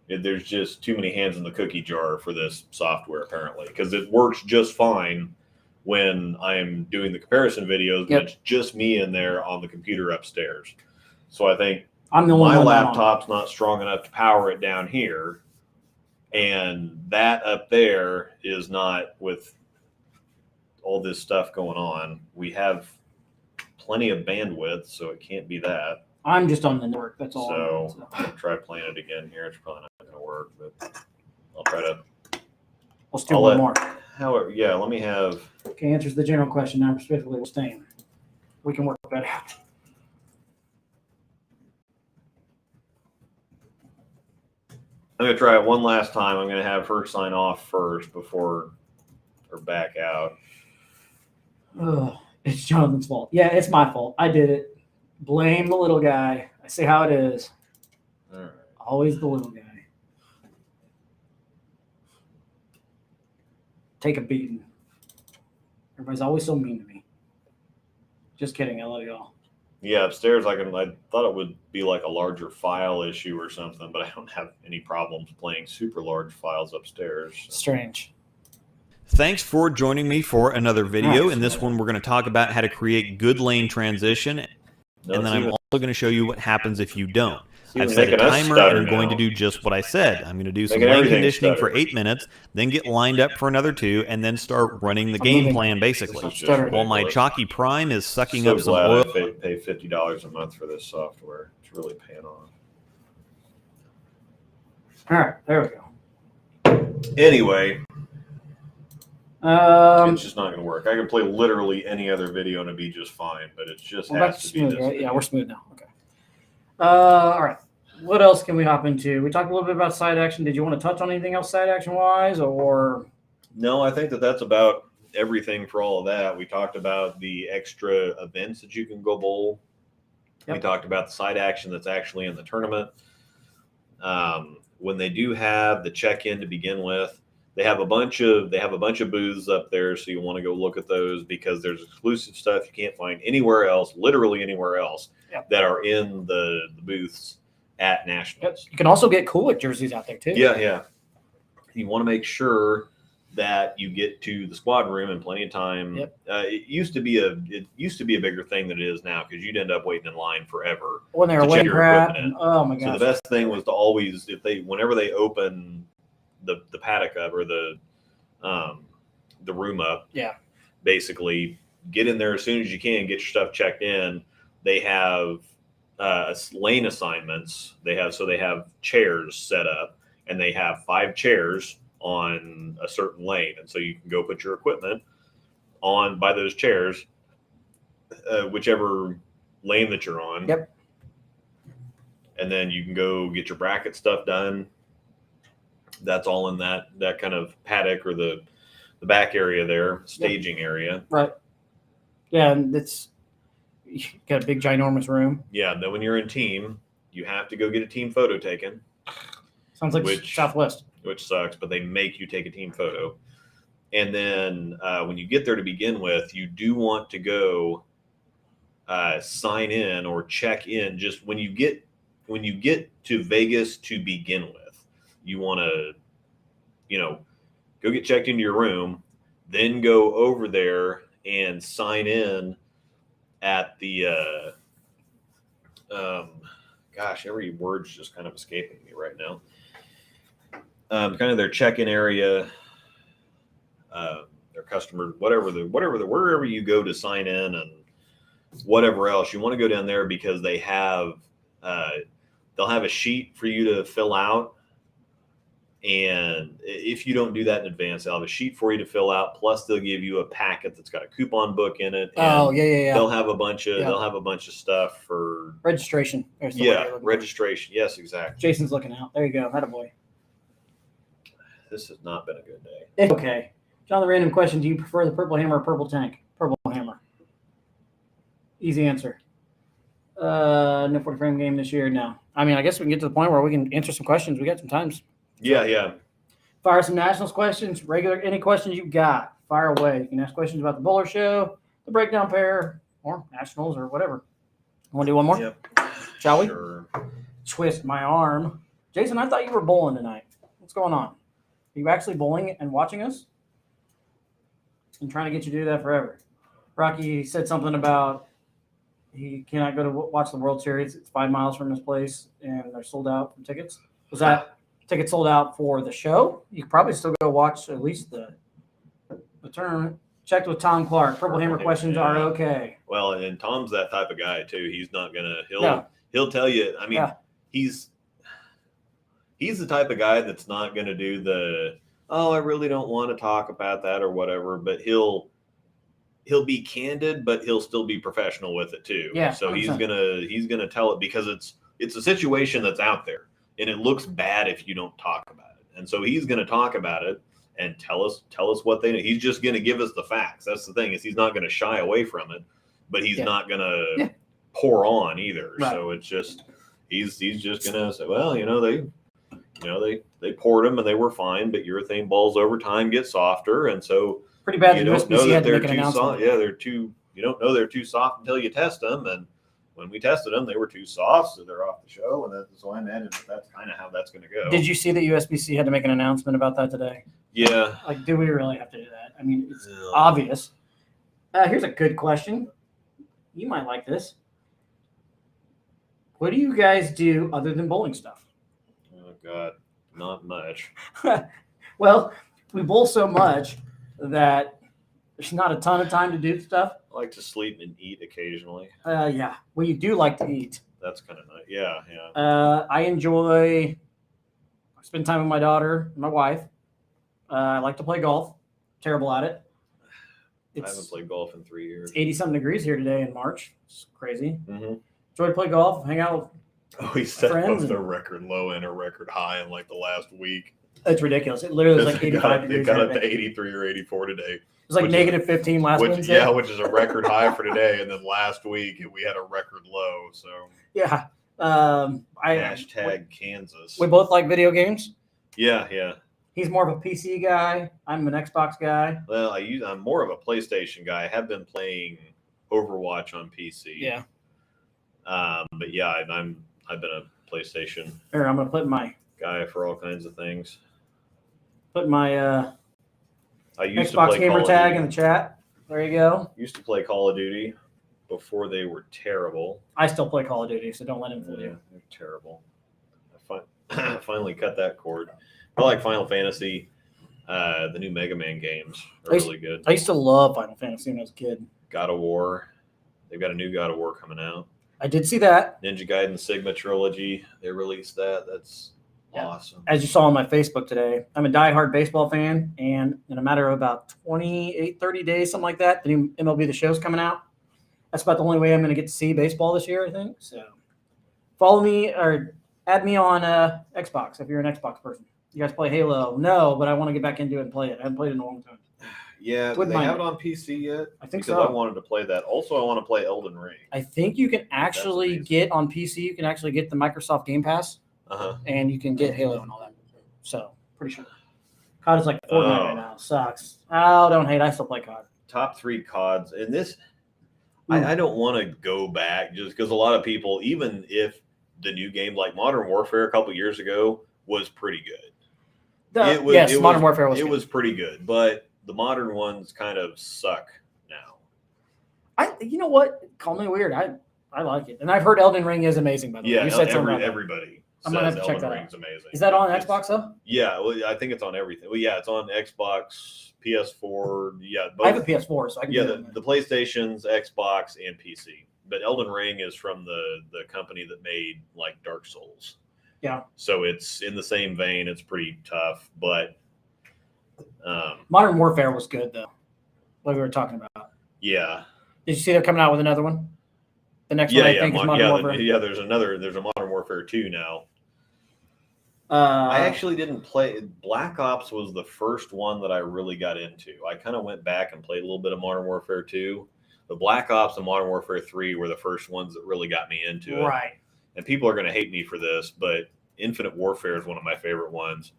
there's just too many hands in the cookie jar for this software, apparently, because it works just fine when I'm doing the comparison videos, but it's just me in there on the computer upstairs. So I think I'm the only my one laptop's not strong enough to power it down here, and that up there is not with all this stuff going on. We have plenty of bandwidth, so it can't be that. I'm just on the network. That's all. So I'll try playing it again here. It's probably not going to work, but I'll try to. Let's do one more. However, yeah, let me have. Okay, answers the general question. Now, specifically, we're staying. We can work that out. I'm going to try it one last time. I'm going to have her sign off first before or back out. Ugh, it's Jonathan's fault. Yeah, it's my fault. I did it. Blame the little guy. I see how it is. All right. Always the little guy. Take a beating. Everybody's always so mean to me. Just kidding. I love y'all. Yeah, upstairs I thought it would be like a larger file issue or something, but I don't have any problems playing super large files upstairs. So. Strange. Thanks for joining me for another video. In this one, we're going to talk about how to create good lane transition, and then I'm also going to show you what happens if you don't. I've set a timer, and I'm going to do just what I said. I'm going to do some lane conditioning for 8 minutes, then get lined up for another 2, and then start running the game plan, basically. While my Chalky Prime is sucking up some oil. I pay $50 a month for this software. It's really paying off. All right, there we go. Anyway, It's just not going to work. I can play literally any other video and it'd be just fine, but it's just well, has that's to be smooth, this right? video. Yeah, we're smooth now. Okay. All right. What else can we hop into? We talked a little bit about side action. Did you want to touch on anything else side action wise, or? No, I think that's about everything for all of that. We talked about the extra events that you can go bowl. Yep. We talked about the side action that's actually in the tournament. When they do have the check-in to begin with, they have a bunch of booths up there, so you want to go look at those because there's exclusive stuff you can't find anywhere else, literally anywhere else, that are in the booths at Nationals. You can also get Coolwick jerseys out there too. Yeah. You want to make sure that you get to the squad room in plenty of time. It used to be a bigger thing than it is now because you'd end up waiting in line forever when they were waiting crap. Oh my gosh! So the best thing was to always, whenever they open the paddock up or the room up, basically get in there as soon as you can, get your stuff checked in. They have lane assignments. They have chairs set up, and they have 5 chairs on a certain lane, and so you can go put your equipment on by those chairs, whichever lane that you're on. Yep. And then you can go get your bracket stuff done. That's all in that kind of paddock or the back area there, staging area. Right. Yeah, and it's you got a big ginormous room. Yeah, and then when you're in team, you have to go get a team photo taken. Sounds like Southwest. Which sucks, but they make you take a team photo. And then when you get there to begin with, you do want to go sign in or check in. Just when you get to Vegas to begin with, you want to, go get checked into your room, then go over there and sign in at the gosh, every word's just kind of escaping me right now. Kind of their check-in area, their customer, wherever you go to sign in and whatever else, you want to go down there because they have they'll have a sheet for you to fill out. And if you don't do that in advance, they'll have a sheet for you to fill out. Plus, they'll give you a packet that's got a coupon book in it. Oh, yeah. They'll have a bunch of stuff for Registration. Registration. Yes, exactly. Jason's looking out. There you go. Attaboy. This has not been a good day. It's okay. John, the random question: do you prefer the purple hammer or purple tank? Purple hammer. Easy answer. No 40 frame game this year. No. I mean, I guess we can get to the point where we can answer some questions. We got some times. Yeah. Fire some Nationals questions, any questions you got, fire away. You can ask questions about the Bowler Show, the Breakdown Pair, or Nationals, or whatever. Want to do one more? Yep. Shall we? Sure. Twist my arm. Jason, I thought you were bowling tonight. What's going on? Are you actually bowling and watching us? I'm trying to get you to do that forever. Rocky said something about he cannot go to watch the World Series. It's 5 miles from his place, and they're sold out for tickets. Was that tickets sold out for the show? You could probably still go watch at least the tournament. Checked with Tom Clark. Purple Hammer questions are okay. Well, and Tom's that type of guy too. He's not gonna. He'll tell you. I mean, he's the type of guy that's not gonna do the. Oh, I really don't want to talk about that or whatever. But he'll be candid, but he'll still be professional with it too. Yeah. So 100%. he's gonna tell it because it's a situation that's out there. And it looks bad if you don't talk about it. And so he's going to talk about it and tell us what they know. He's just going to give us the facts. That's the thing, is he's not going to shy away from it, but he's not going to pour on either. Right. So it's just he's just going to say, well, they poured them and they were fine, but urethane balls over time get softer, and so pretty bad. You don't know that they're too soft. Yeah, you don't know they're too soft until you test them, and when we tested them, they were too soft, so they're off the show. And so I imagine that's kind of how that's going to go. Did you see that USBC had to make an announcement about that today? Yeah. Like, do we really have to do that? I mean, it's obvious. Here's a good question. You might like this. What do you guys do other than bowling stuff? Oh, God, not much. Well, we bowl so much that there's not a ton of time to do stuff. I like to sleep and eat occasionally. Yeah. Well, you do like to eat. That's kind of nice. Yeah. I enjoy spend time with my daughter and my wife. I like to play golf. Terrible at it. I haven't played golf in 3 years. It's 80-something degrees here today in March. It's crazy. Mm-hmm. Enjoy to play golf, hang out with we set both the record low and a record high in like the last week. It's ridiculous. It literally was like 85 degrees. It got up to 83 or 84 today. It was like negative 15 last Wednesday. Yeah, which is a record high for today. And then last week we had a record low. So yeah. Hashtag Kansas. We both like video games. Yeah. He's more of a PC guy. I'm an Xbox guy. Well, I'm more of a PlayStation guy. I have been playing Overwatch on PC. Yeah. But yeah, I've been a PlayStation. Here, I'm gonna put my guy for all kinds of things. Put my I used Xbox to play gamer tag in the chat. There you go. Used to play Call of Duty before they were terrible. I still play Call of Duty, so don't let him fool you. They're terrible. I finally cut that cord. I like Final Fantasy. The new Mega Man games are really good. I used to love Final Fantasy when I was a kid. God of War. They've got a new God of War coming out. I did see that. Ninja Gaiden Sigma Trilogy. They released that. That's awesome. As you saw on my Facebook today, I'm a diehard baseball fan, and in a matter of about 30 days, something like that, the new MLB The Show's coming out. That's about the only way I'm going to get to see baseball this year, I think. So follow me or add me on Xbox if you're an Xbox person. You guys play Halo? No, but I want to get back into it and play it. I haven't played it in a long time. Yeah, do they have it on PC yet? I think so. I wanted to play that. Also, I want to play Elden Ring. I think you can actually get on PC. You can actually get the Microsoft Game Pass, and you can get Halo and all that. So, pretty sure. COD is like Fortnite right now. Sucks. Oh, don't hate. I still play COD. Top 3 CODs. And this, I don't want to go back just because a lot of people, even if the new game like Modern Warfare a couple years ago was pretty good. Modern Warfare was good. It was pretty good, but the modern ones kind of suck now. You know what? Call me weird. I like it, and I've heard Elden Ring is amazing. By the way, Yeah, you said something about that. everybody I'm gonna have says to check Elden that Ring's amazing. Is that on It's- Xbox though? Yeah, well, I think it's on everything. Well, yeah, it's on Xbox, PS4. Yeah, both. I have a PS4, so I can. Yeah, do it. the PlayStation's, Xbox, and PC. But Elden Ring is from the company that made like Dark Souls. Yeah. So it's in the same vein. It's pretty tough, but Modern Warfare was good though. What we were talking about. yeah. Did you see they're coming out with another one? The next one I think is Modern Warfare. There's a Modern Warfare 2 now. I I actually didn't play. Black Ops was the first one that I really got into. I kind of went back and played a little bit of Modern Warfare 2. The Black Ops and Modern Warfare 3 were the first ones that really got me into it. Right. And people are going to hate me for this, but Infinite Warfare is one of my favorite ones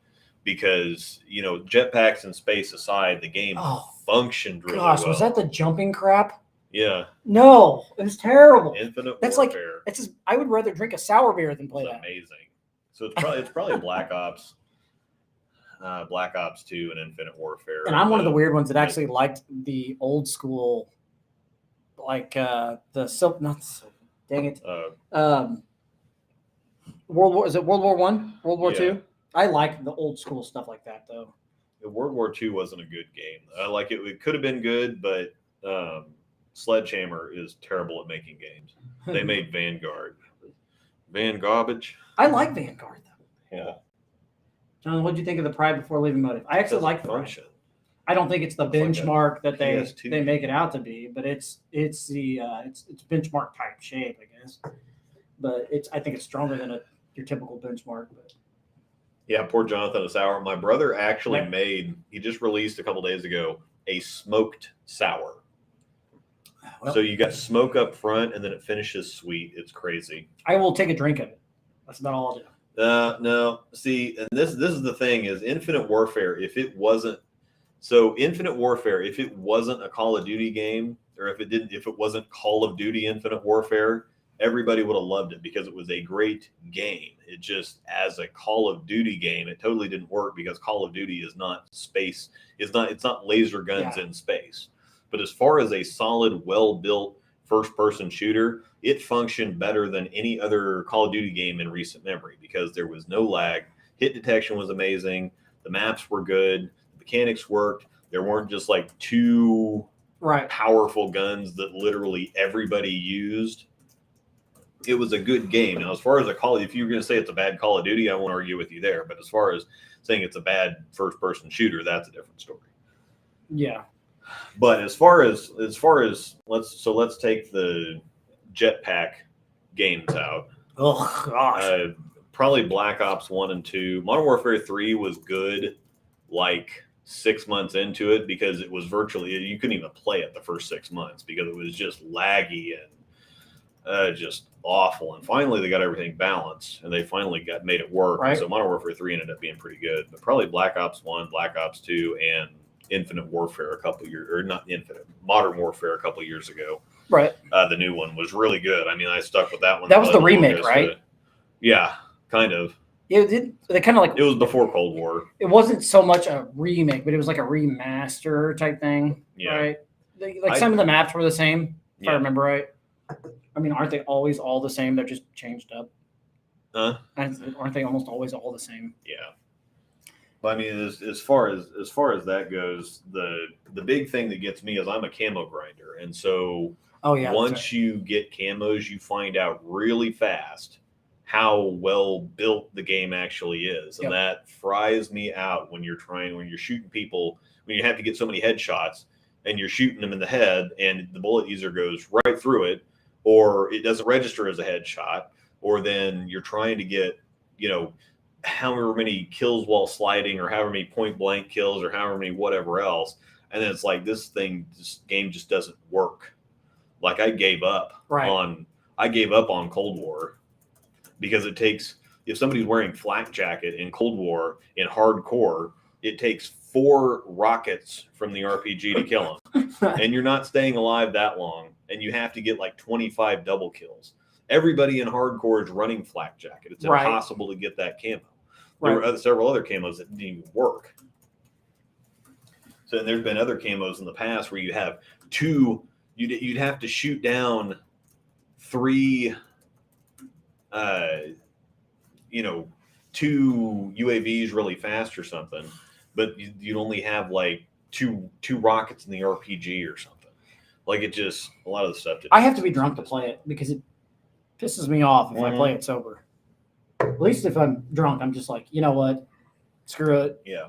because, jetpacks and space aside, the game functioned really well. Gosh, was that the jumping crap? Yeah. No, it was terrible. Infinite That's Warfare. I would rather drink a sour beer than play It's that. amazing. So it's probably Black Ops, Black Ops 2, and Infinite Warfare. And I'm one of the weird ones that actually liked the old school, like the silk. Not silk. Dang it. World War. Is it World War One? World War Two? I like the old school stuff like that though. World War II wasn't a good game. It could have been good, but Sledgehammer is terrible at making games. They made Vanguard. Garbage. I like Vanguard though. Yeah. John, what did you think of the Pride Before Leaving Motive? I actually like the Pride. function. I don't think it's the It's like a benchmark that PS2 they make it out to be, but it's benchmark type shape, I guess. But I think it's stronger than your typical benchmark. But Yeah, poor Jonathan Sour. My brother actually he just released a couple days ago a smoked sour. well, So you got smoke up front and then it finishes sweet. It's crazy. I will take a drink of it. That's about all I'll do. No. See, and this is the thing is Infinite Warfare, if it wasn't a Call of Duty game, or if it wasn't Call of Duty Infinite Warfare, everybody would have loved it because it was a great game. It just, as a Call of Duty game, it totally didn't work because Call of Duty is not space. It's not laser guns in space. But as far as a solid, well-built first-person shooter, it functioned better than any other Call of Duty game in recent memory because there was no lag. Hit detection was amazing. The maps were good. The mechanics worked. There weren't just like two powerful guns that literally everybody used. It was a good game. Now, as far as if you're going to say it's a bad Call of Duty, I won't argue with you there. But as far as saying it's a bad first-person shooter, that's a different story. Yeah. But as far as let's take the jetpack games out. Oh gosh. Probably Black Ops 1 and 2. Modern Warfare 3 was good like 6 months into it because it was virtually you couldn't even play it the first 6 months because it was just laggy and just awful. And finally they got everything balanced and they finally made it work. Right. So Modern Warfare 3 ended up being pretty good. But probably Black Ops 1, Black Ops 2, and Infinite Warfare Modern Warfare a couple years ago. Right. The new one was really good. I mean, I stuck with that one. That was the remake, right? Yeah, kind of. Yeah, they kind of like it was before Cold War. It wasn't so much a remake, but it was like a remaster type thing. Yeah. Right. Some of the maps were the same, if I remember right. I mean, aren't they always all the same? They're just changed up. Aren't they almost always all the same? Yeah. But I mean, as far as that goes, the big thing that gets me is I'm a camo grinder, and so once you get camos, you find out really fast how well built the game actually is, and that fries me out when you're shooting people, when you have to get so many headshots, and you're shooting them in the head, and the bullet either goes right through it, or it doesn't register as a headshot, or then you're trying to get however many kills while sliding or however many point blank kills or however many whatever else. And then it's like this game just doesn't work. Like I gave up on Cold War because it takes, if somebody's wearing flak jacket in Cold War in hardcore, it takes 4 rockets from the RPG to kill them. And you're not staying alive that long. And you have to get like 25 double kills. Everybody in hardcore is running flak jacket. It's impossible to get that camo. There were several other camos that didn't even work. So there's been other camos in the past where you have two. You'd have to shoot down 3, 2 UAVs really fast or something, but you'd only have like two rockets in the RPG or something. Like it just a lot of the stuff. I have to be drunk to play it because it pisses me off if I play it sober. At least if I'm drunk, I'm just like, you know what, screw it. Yeah.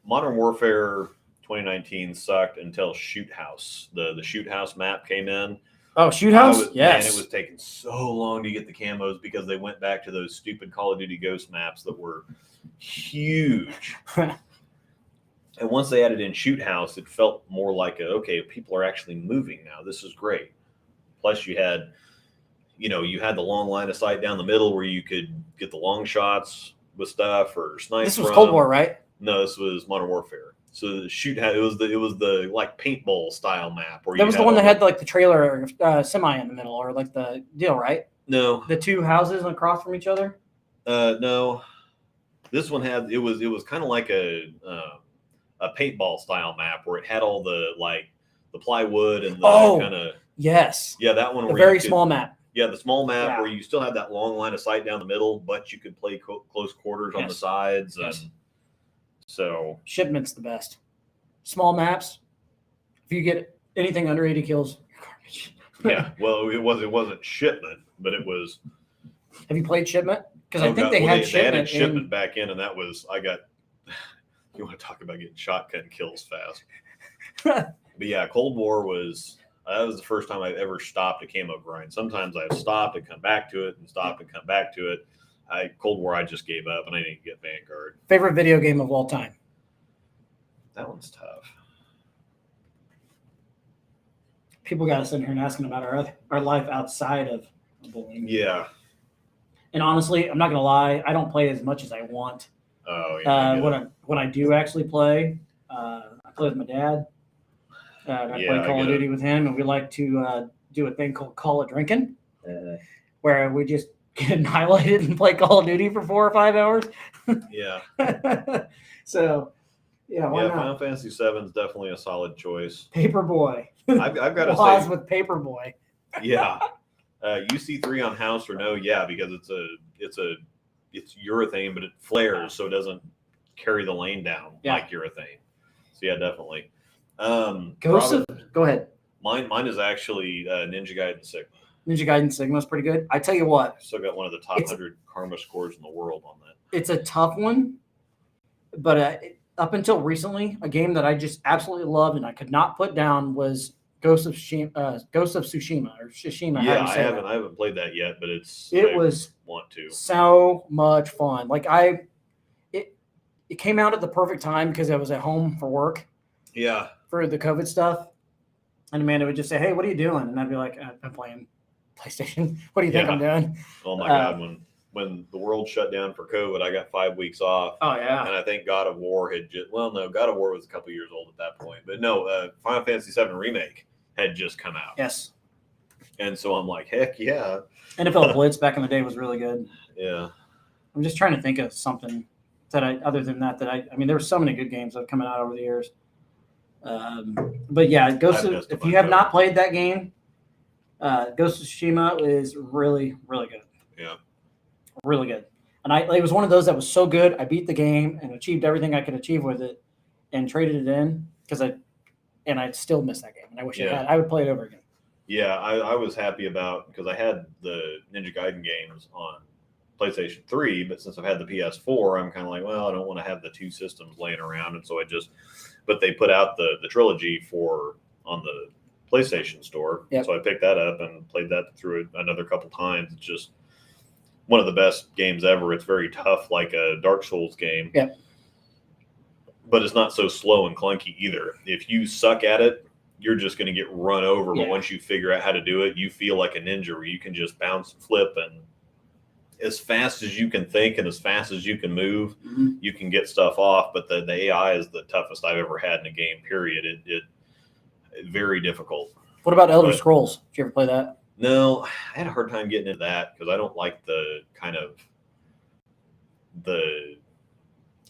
Modern Warfare 2019 sucked until Shoot House. The Shoot House map came in. Oh, Shoot House? Yes. Man, it was taking so long to get the camos because they went back to those stupid Call of Duty Ghost maps that were huge. And once they added in Shoot House, it felt more like okay, people are actually moving now. This is great. Plus, you had the long line of sight down the middle where you could get the long shots with stuff or snipe. This was Cold War, right? No, this was Modern Warfare. So the Shoot House, it was the like paintball style map. That was the one that had like the trailer semi in the middle, or like the deal, right? No, the 2 houses across from each other. No, this one had it was kind of like a paintball style map where it had all the like the plywood and the kind of yes, yeah, that one. A very small map. Yeah, the small map where you still had that long line of sight down the middle, but you could play close quarters on the sides. Yes. And so Shipment's the best. Small maps. If you get anything under 80 kills, you're garbage. Yeah, well, it wasn't Shipment, but it was. Have you played Shipment? Because I think they had Shipment. They added Shipment back in, and that was You want to talk about getting shotgun kills fast? But yeah, Cold War was. That was the first time I've ever stopped a camo grind. Sometimes I've stopped and come back to it, and stopped and come back to it. Cold War, I just gave up, and I didn't get Vanguard. Favorite video game of all time? That one's tough. People got us in here and asking about our life outside of bowling. Yeah. And honestly, I'm not gonna lie, I don't play as much as I want. Oh yeah. When I do actually play, I play with my dad. I play Call of Duty with him, and we like to do a thing called Call of Drinking, where we just get annihilated and play Call of Duty for 4 or 5 hours. Yeah. So, why not? Final Fantasy VII is definitely a solid choice. Paperboy. I've got to Pause say, with Paperboy. Yeah. UC3 on house or no? Yeah, because it's urethane, but it flares, so it doesn't carry the lane down like urethane. So yeah, definitely. Go ahead. Mine is actually Ninja Gaiden Sigma. Ninja Gaiden Sigma is pretty good. I tell you what, I still got one of the top 100 karma scores in the world on that. It's a tough one, but up until recently, a game that I just absolutely loved and I could not put down was Ghost of Tsushima or Shishima. Yeah, I haven't played that yet, but it was so much fun. Like it came out at the perfect time because I was at home for work. Yeah. For the COVID stuff. And Amanda would just say, "Hey, what are you doing?" And I'd be like, "I'm playing PlayStation." What do you think I'm doing? Oh my God. When the world shut down for COVID, I got 5 weeks off. Oh yeah. And I think God of War God of War was a couple years old at that point, but no, Final Fantasy VII Remake had just come out. Yes. And so I'm like, heck yeah. NFL Blitz back in the day was really good. Yeah. I'm just trying to think of something other than that I mean, there were so many good games that have come out over the years. But yeah, if you have not played that game, Ghost of Tsushima is really, really good. Yeah. Really good. And it was one of those that was so good. I beat the game and achieved everything I could achieve with it and traded it in because I still miss that game. And I wish I would play it over again. Yeah, I was happy about because I had the Ninja Gaiden games on PlayStation 3, but since I've had the PS4, I'm kind of like, well, I don't want to have the 2 systems laying around, and so but they put out the trilogy on the PlayStation Store, so I picked that up and played that through another couple times. It's just one of the best games ever. It's very tough, like a Dark Souls game, but it's not so slow and clunky either. If you suck at it, you're just going to get run over. But once you figure out how to do it, you feel like a ninja where you can just bounce and flip, and as fast as you can think and as fast as you can move, you can get stuff off. But the AI is the toughest I've ever had in a game, period. It very difficult. What about Elder Scrolls? Did you ever play that? No, I had a hard time getting into that because I don't like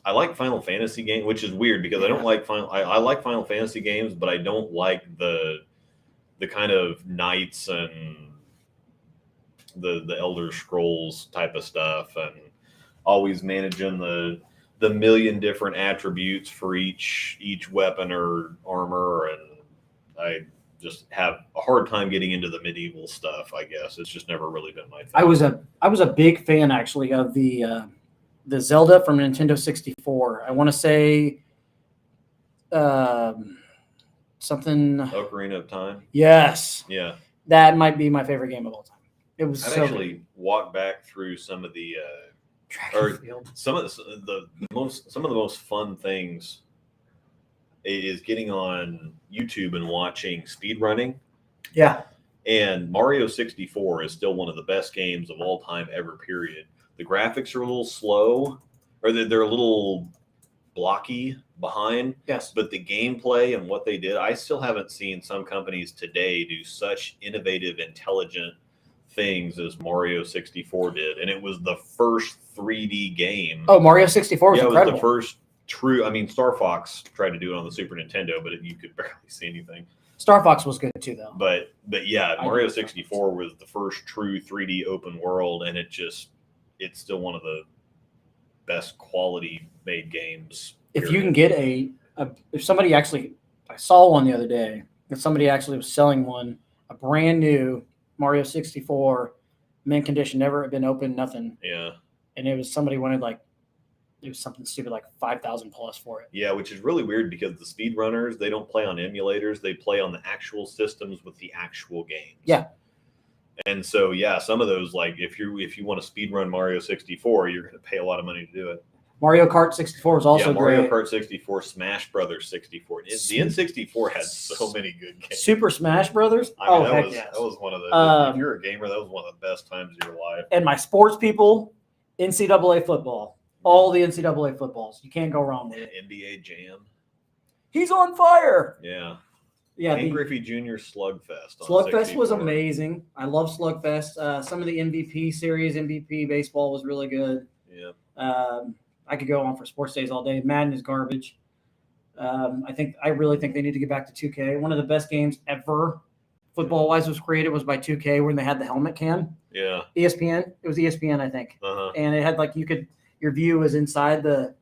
I I like Final Fantasy games, which is weird because I don't like I like Final Fantasy games, but I don't like the kind of knights and the Elder Scrolls type of stuff, and always managing the million different attributes for each weapon or armor, and I just have a hard time getting into the medieval stuff. I guess it's just never really been my thing. I was a big fan actually of the Zelda from Nintendo 64. I want to say something. Ocarina of Time. Yes. Yeah. That might be my favorite game of all time. It was I've so actually good. walked back through some of the Track or and field. some of the most fun things is getting on YouTube and watching speed running. Yeah. And Mario 64 is still one of the best games of all time ever, period. The graphics are a little slow, or they're a little blocky behind. Yes. But the gameplay and what they did, I still haven't seen some companies today do such innovative, intelligent things as Mario 64 did. And it was the first 3D game. Oh, Mario 64 was incredible. It was the first true. I mean, Star Fox tried to do it on the Super Nintendo, but you could barely see anything. Star Fox was good too, though. But yeah, Mario 64 was the first true 3D open world, and it's still one of the best quality made games. If you can get if somebody actually, I saw one the other day, if somebody actually was selling one, a brand new Mario 64, mint condition, never been opened, nothing. Yeah. And it was somebody wanted it was something stupid like 5,000 plus for it. Yeah, which is really weird because the speedrunners, they don't play on emulators, they play on the actual systems with the actual games. Yeah. And so yeah, some of those, like if you want to speedrun Mario 64, you're going to pay a lot of money to do it. Mario Kart 64 was also Mario great. Kart 64, Smash Brothers 64. The N64 had so many good games. Super Smash Brothers. I mean, heck that yes. was one of the. If you're a gamer, that was one of the best times of your life. And my sports people, NCAA football. All the NCAA footballs. You can't go wrong with it. NBA Jam. He's on fire. Yeah. Yeah. Ken Griffey Jr. Slugfest. Slugfest was amazing. I love Slugfest. Some of the MVP series, MVP baseball was really good. Yeah. I could go on for sports days all day. Madden is garbage. I really think they need to get back to 2K. One of the best games ever, football-wise, was created was by 2K when they had the helmet cam. Yeah. ESPN. It was ESPN, I think. Uh-huh. And it had your view was inside the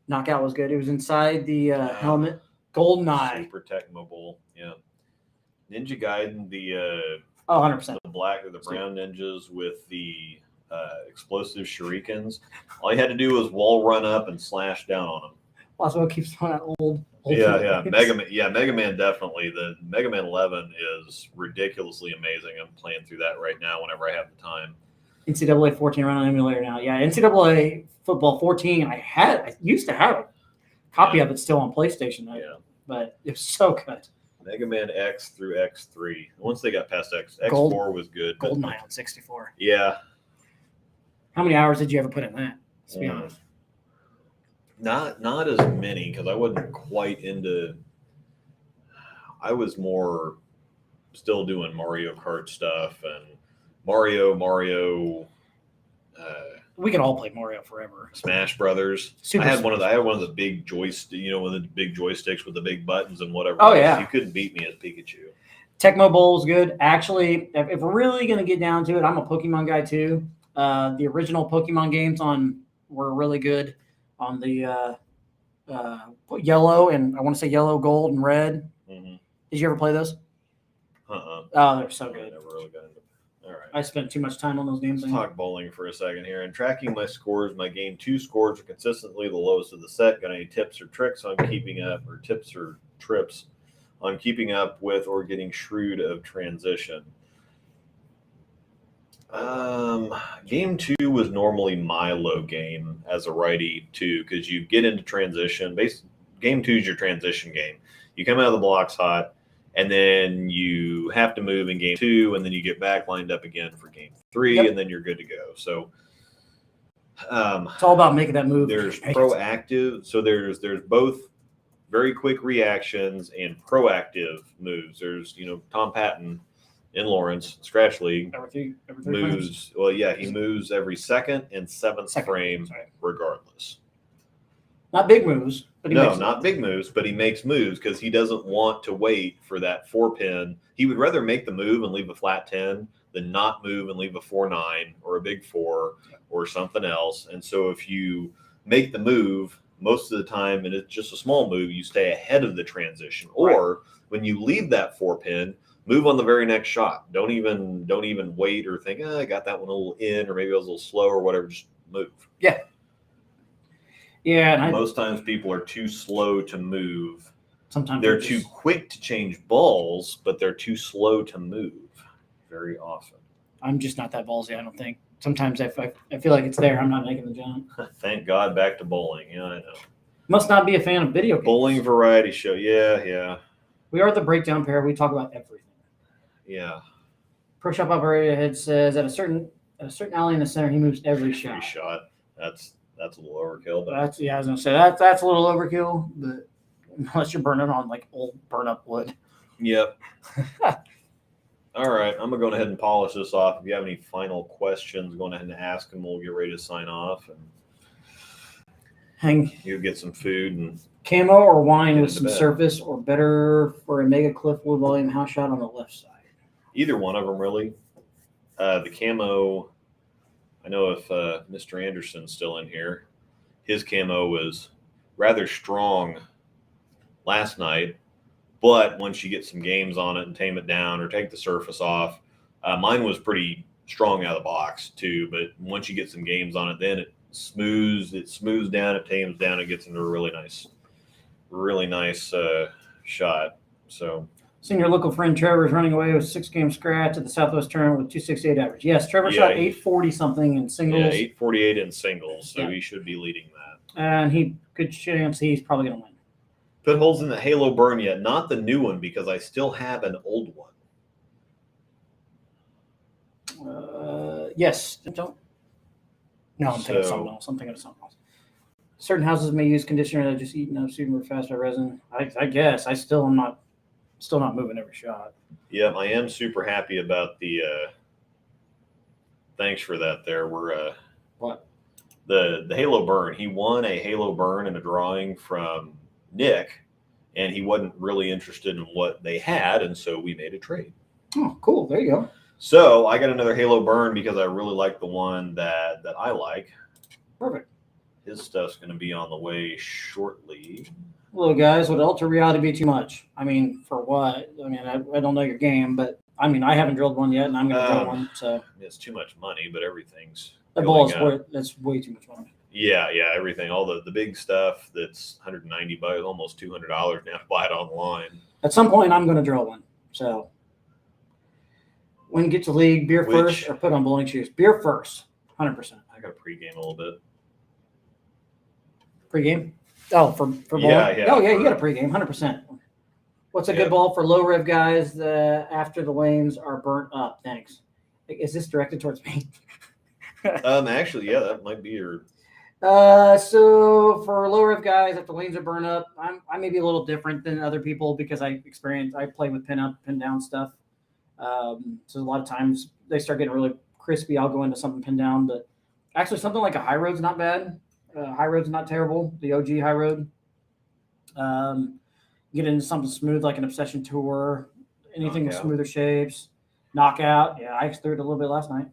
knockout was good. It was inside the helmet. GoldenEye. Super Tech Mobile. Yeah. Ninja Gaiden, the 100%. the black or the brown ninjas with the explosive shurikens. All you had to do was wall run up and slash down on them. Also, it keeps on that old Yeah. Mega Man definitely. The Mega Man 11 is ridiculously amazing. I'm playing through that right now whenever I have the time. NCAA 14 run on emulator now. Yeah, NCAA football 14. I used to have a copy of it still on PlayStation. But it was so good. Mega Man X through X3. Once they got past X4 was good. GoldenEye on 64. Yeah. How many hours did you ever put in that? Let's be honest. Not as many because I wasn't quite into. I was more still doing Mario Kart stuff and Mario. We can all play Mario forever. Smash Brothers. I had one of the big joysticks, one of the big joysticks with the big buttons and whatever. Oh yeah. You couldn't beat me as Pikachu. Tecmo Bowl is good. Actually, if we're really gonna get down to it, I'm a Pokemon guy too. The original Pokemon games were really good on the yellow and I want to say yellow, gold, and red. Mm-hmm. Did you ever play those? Oh, they're so good. I never really got into. All right. I spent too much time on those games. Let's talk bowling for a second here. And tracking my scores, my game 2 scores are consistently the lowest of the set. Got any tips or tricks on keeping up, or tips or trips on keeping up with or getting shrewd of transition? Game 2 was normally my low game as a righty too, because you get into transition. Game 2 is your transition game. You come out of the blocks hot, and then you have to move in game 2, and then you get back lined up again for game 3, Yep. and then you're good to go. So it's all about making that move. there's proactive. So there's both very quick reactions and proactive moves. There's Tom Patton in Lawrence Scratch League every three moves. Well, yeah, he moves every second and seventh Second, frame sorry. regardless. Not big moves, but he No, makes not big moves, but he makes moves because he doesn't want to wait for that 4-pin. He would rather make the move and leave a flat 10 than not move and leave a 4-9 or a big 4 or something else. And so if you make the move, most of the time, and it's just a small move, you stay ahead of the transition. Or when you leave that 4-pin, move on the very next shot. Don't even wait or think, I got that one a little in, or maybe I was a little slow or whatever. Just move. Yeah. Yeah, and Most times people are too slow to move. Sometimes They're too quick to change balls, but they're too slow to move very often. I'm just not that ballsy, I don't think. Sometimes I feel like it's there. I'm not making the jump. Thank God, back to bowling. Yeah, I know. Must not be a fan of video games. Bowling variety show. Yeah. We are the breakdown pair. We talk about everything. Yeah. Pro Shop Operator Head says at a certain alley in the center, he moves every shot. Every shot. That's a little overkill, but I was gonna say that's a little overkill, but unless you're burning on like old burn up wood. Yep. All right, I'm gonna go ahead and polish this off. If you have any final questions, go ahead and ask them. We'll get ready to sign off, and you get some food and camo or wine with into some bed. surface, or better for a mega cliff wood volume house shot on the left side. Either one of them really. The camo. I know if Mr. Anderson's still in here, his camo was rather strong last night, but once you get some games on it and tame it down or take the surface off, mine was pretty strong out of the box too. But once you get some games on it, then it smooths down, it tames down, it gets into a really nice shot. So. Seen your local friend Trevor is running away with 6-game scratch at the Southwest Tournament with 268 average. Yes, Trevor shot 840 something in singles. Yeah, 848 in singles, so he should be leading that. And good chance he's probably going to win. Put holes in the Halo Burn yet? Not the new one because I still have an old one. Yes. Don't. No, I'm thinking of something else. Certain houses may use conditioner that just eaten up super fast by resin. I guess I still am not. Still not moving every shot. Yeah, I am super happy about the. Thanks for that. There, we're what the Halo Burn. He won a Halo Burn in a drawing from Nick, and he wasn't really interested in what they had, and so we made a trade. Oh, cool! There you go. So I got another Halo Burn because I really like the one that I like. Perfect. His stuff's going to be on the way shortly. Hello, guys. Would ultra reality be too much? I mean, for what? I mean, I don't know your game, but I mean, I haven't drilled one yet, and I'm going to drill one. So it's too much money, but everything's that ball is that's way too much money. Yeah, everything, all the big stuff that's $190, almost $200 now to buy it online. At some point, I'm going to drill one. So when you get to league, beer first or put on bowling shoes. Beer first, 100%. I got to pregame a little bit. Pregame? Oh, for bowling? Yeah. Oh, yeah, you got a pregame, 100%. What's a good ball for low rev guys after the lanes are burnt up? Thanks. Is this directed towards me? Actually, yeah, that might be your. So for low rev guys, if the lanes are burnt up, I may be a little different than other people because I play with pin up, pin down stuff. So a lot of times they start getting really crispy. I'll go into something pin down, but actually something like a high road's not bad. High road's not terrible. The OG high road. Get into something smooth like an Obsession Tour, anything with smoother shapes. Knockout. Yeah, I threw it a little bit last night.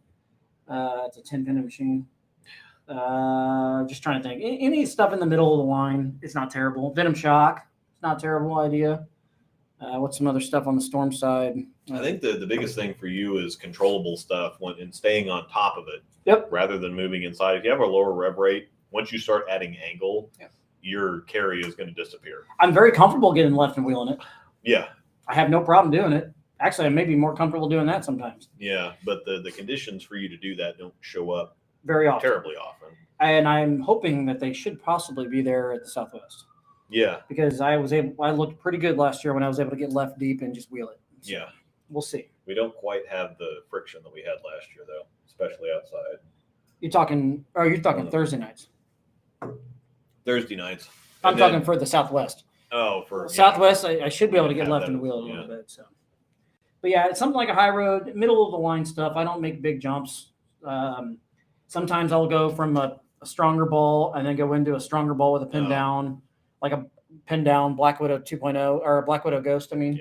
It's a 10-pin machine. Just trying to think. Any stuff in the middle of the line, it's not terrible. Venom Shock, it's not a terrible idea. What's some other stuff on the Storm side? I think the biggest thing for you is controllable stuff and staying on top of it. Yep. Rather than moving inside. If you have a lower rev rate, once you start adding angle, your carry is going to disappear. I'm very comfortable getting left and wheeling it. Yeah. I have no problem doing it. Actually, I may be more comfortable doing that sometimes. Yeah, but the conditions for you to do that don't show up very often. Terribly often. And I'm hoping that they should possibly be there at the Southwest. Yeah. Because I looked pretty good last year when I was able to get left deep and just wheel it. So yeah. We'll see. We don't quite have the friction that we had last year, though, especially outside. You're talking Thursday nights. Thursday nights. I'm talking for the Southwest. Oh, for Southwest, I should be able to get left and wheel it a little bit. So, but yeah, it's something like a high road, middle of the line stuff. I don't make big jumps. Sometimes I'll go from a a stronger ball and then go into a stronger ball with a pin down, like a pin down Black Widow 2.0 or a Black Widow Ghost. I mean,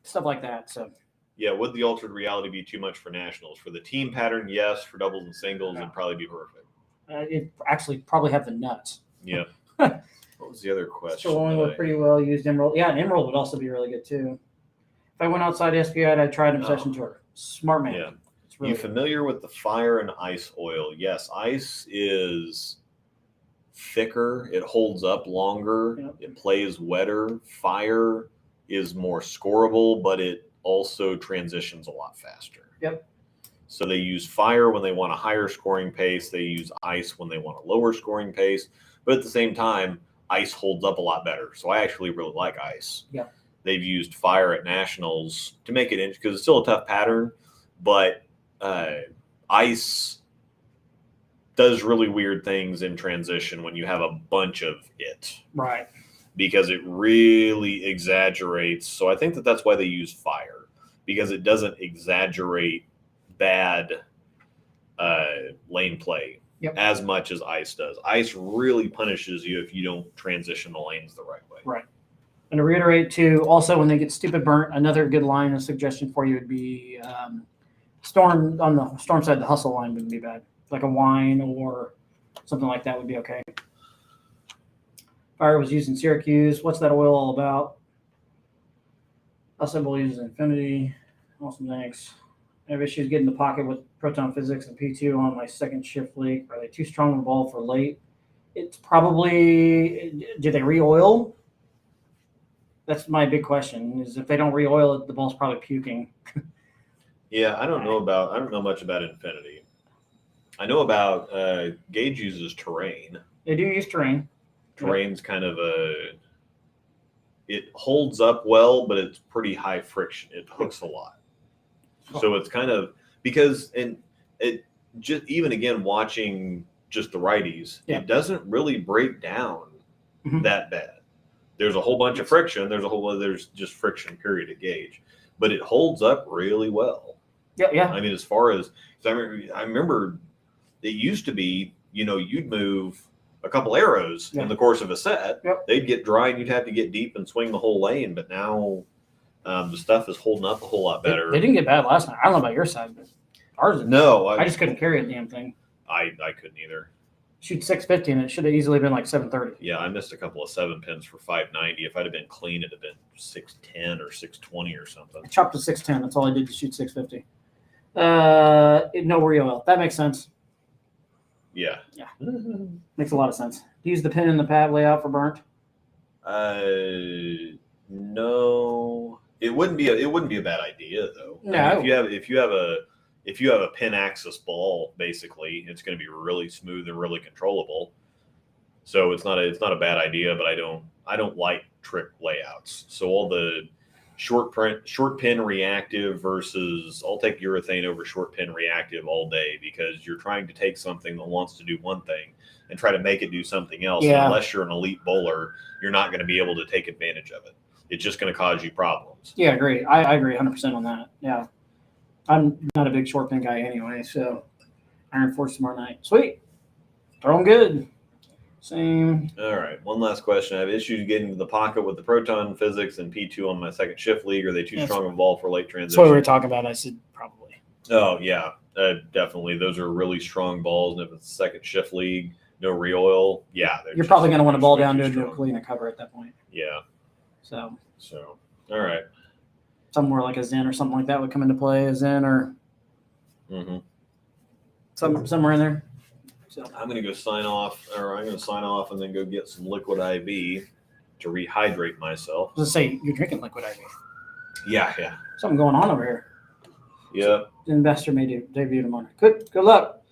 stuff like that. So. Yeah, would the altered reality be too much for nationals? For the team pattern, yes. For doubles and singles, it'd probably be perfect. It actually probably have the nuts. Yeah. What was the other question? Still only with pretty well used emerald. Yeah, an emerald would also be really good too. If I went outside SPI, I'd try an Obsession Tour. Smart man. Yeah. Really you familiar with the fire and ice oil? Yes, ice is thicker. It holds up longer. Yep. It plays wetter. Fire is more scoreable, but it also transitions a lot faster. Yep. So they use fire when they want a higher scoring pace. They use ice when they want a lower scoring pace. But at the same time, ice holds up a lot better. So I actually really like ice. Yeah. They've used fire at nationals to make it because it's still a tough pattern, but ice does really weird things in transition when you have a bunch of it. Right. Because it really exaggerates. So I think that's why they use fire, because it doesn't exaggerate bad lane play as much as ice does. Ice really punishes you if you don't transition the lanes the right way. Right. And to reiterate too, also when they get stupid burnt, another good line and suggestion for you would be storm on the storm side. The hustle line wouldn't be bad. Like a wine or something like that would be okay. Fire was used in Syracuse. What's that oil all about? Symbol uses Infinity. Awesome, thanks. I have issues getting the pocket with proton physics and P2 on my second shift league. Are they too strong of a ball for late? It's probably, do they re-oil? That's my big question, is if they don't re-oil it, the ball's probably puking. Yeah, I don't know much about Infinity. I know about Gage uses Terrain. They do use Terrain. Terrain's kind of it holds up well, but it's pretty high friction. It hooks a lot. So it's kind of because it just even again watching just the righties, it doesn't really break down that bad. There's a whole bunch of friction. There's just friction period at Gage, but it holds up really well. Yeah. I mean, as far as I remember, it used to be, you'd move a couple arrows in the course of a set. Yep. They'd get dry and you'd have to get deep and swing the whole lane. But now the stuff is holding up a whole lot better. They didn't get bad last night. I don't know about your side, but ours. No, I just couldn't carry a damn thing. I couldn't either. Shoot 650 and it should have easily been like 730. Yeah, I missed a couple of 7 pins for 590. If I'd have been clean, it'd have been 610 or 620 or something. I chopped to 610. That's all I did to shoot 650. No re-oil. That makes sense. Yeah. Makes a lot of sense. Do you use the pin in the pad layout for burnt? No. It wouldn't be a bad idea though. No. I mean, if you have a pin axis ball, basically, it's going to be really smooth and really controllable. So it's not a bad idea, but I don't like trick layouts. So all the short pin reactive versus I'll take urethane over short pin reactive all day, because you're trying to take something that wants to do one thing and try to make it do something else. Yeah. And unless you're an elite bowler, you're not going to be able to take advantage of it. It's just going to cause you problems. Yeah, I agree. I agree 100% on that. Yeah. I'm not a big short pin guy anyway, so Iron Force tomorrow night. Sweet. Throw them good. Same. All right. One last question. I have issues getting to the pocket with the proton physics and P2 on my second shift league. Are they too strong of a ball for late transition? That's what we were talking about. I said probably. Oh, yeah. Definitely. Those are really strong balls. And if it's a second shift league, no re-oil, yeah. You're probably going to want to ball down to a clean and cover at that point. Yeah. So, all right. Somewhere like a Zen or something like that would come into play, a Zen or somewhere in there. So I'm going to sign off and then go get some liquid IV to rehydrate myself. I was going to say, you're drinking liquid IV. Yeah. Something going on over here. Yeah. Investor may debut tomorrow. Good luck.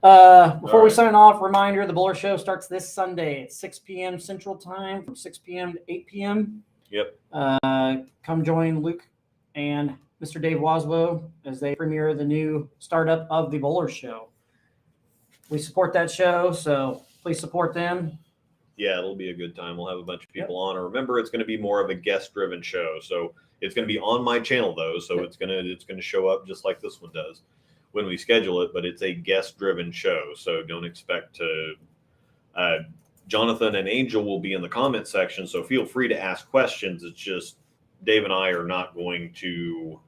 Before we sign off, reminder, the Bowler Show starts this Sunday at 6 p.m. Central Time, from 6 p.m. to 8 p.m. Yep. Come join Luke and Mr. Dave Waslow as they premiere the new startup of the Bowler Show. We support that show, so please support them. Yeah, it'll be a good time. We'll have a bunch of people on. Remember, it's going to be more of a guest-driven show, so it's going to be on my channel though. So it's going to show up just like this one does when we schedule it. But it's a guest-driven show, so don't expect to Jonathan and Angel will be in the comment section, so feel free to ask questions. It's just Dave and I are not going to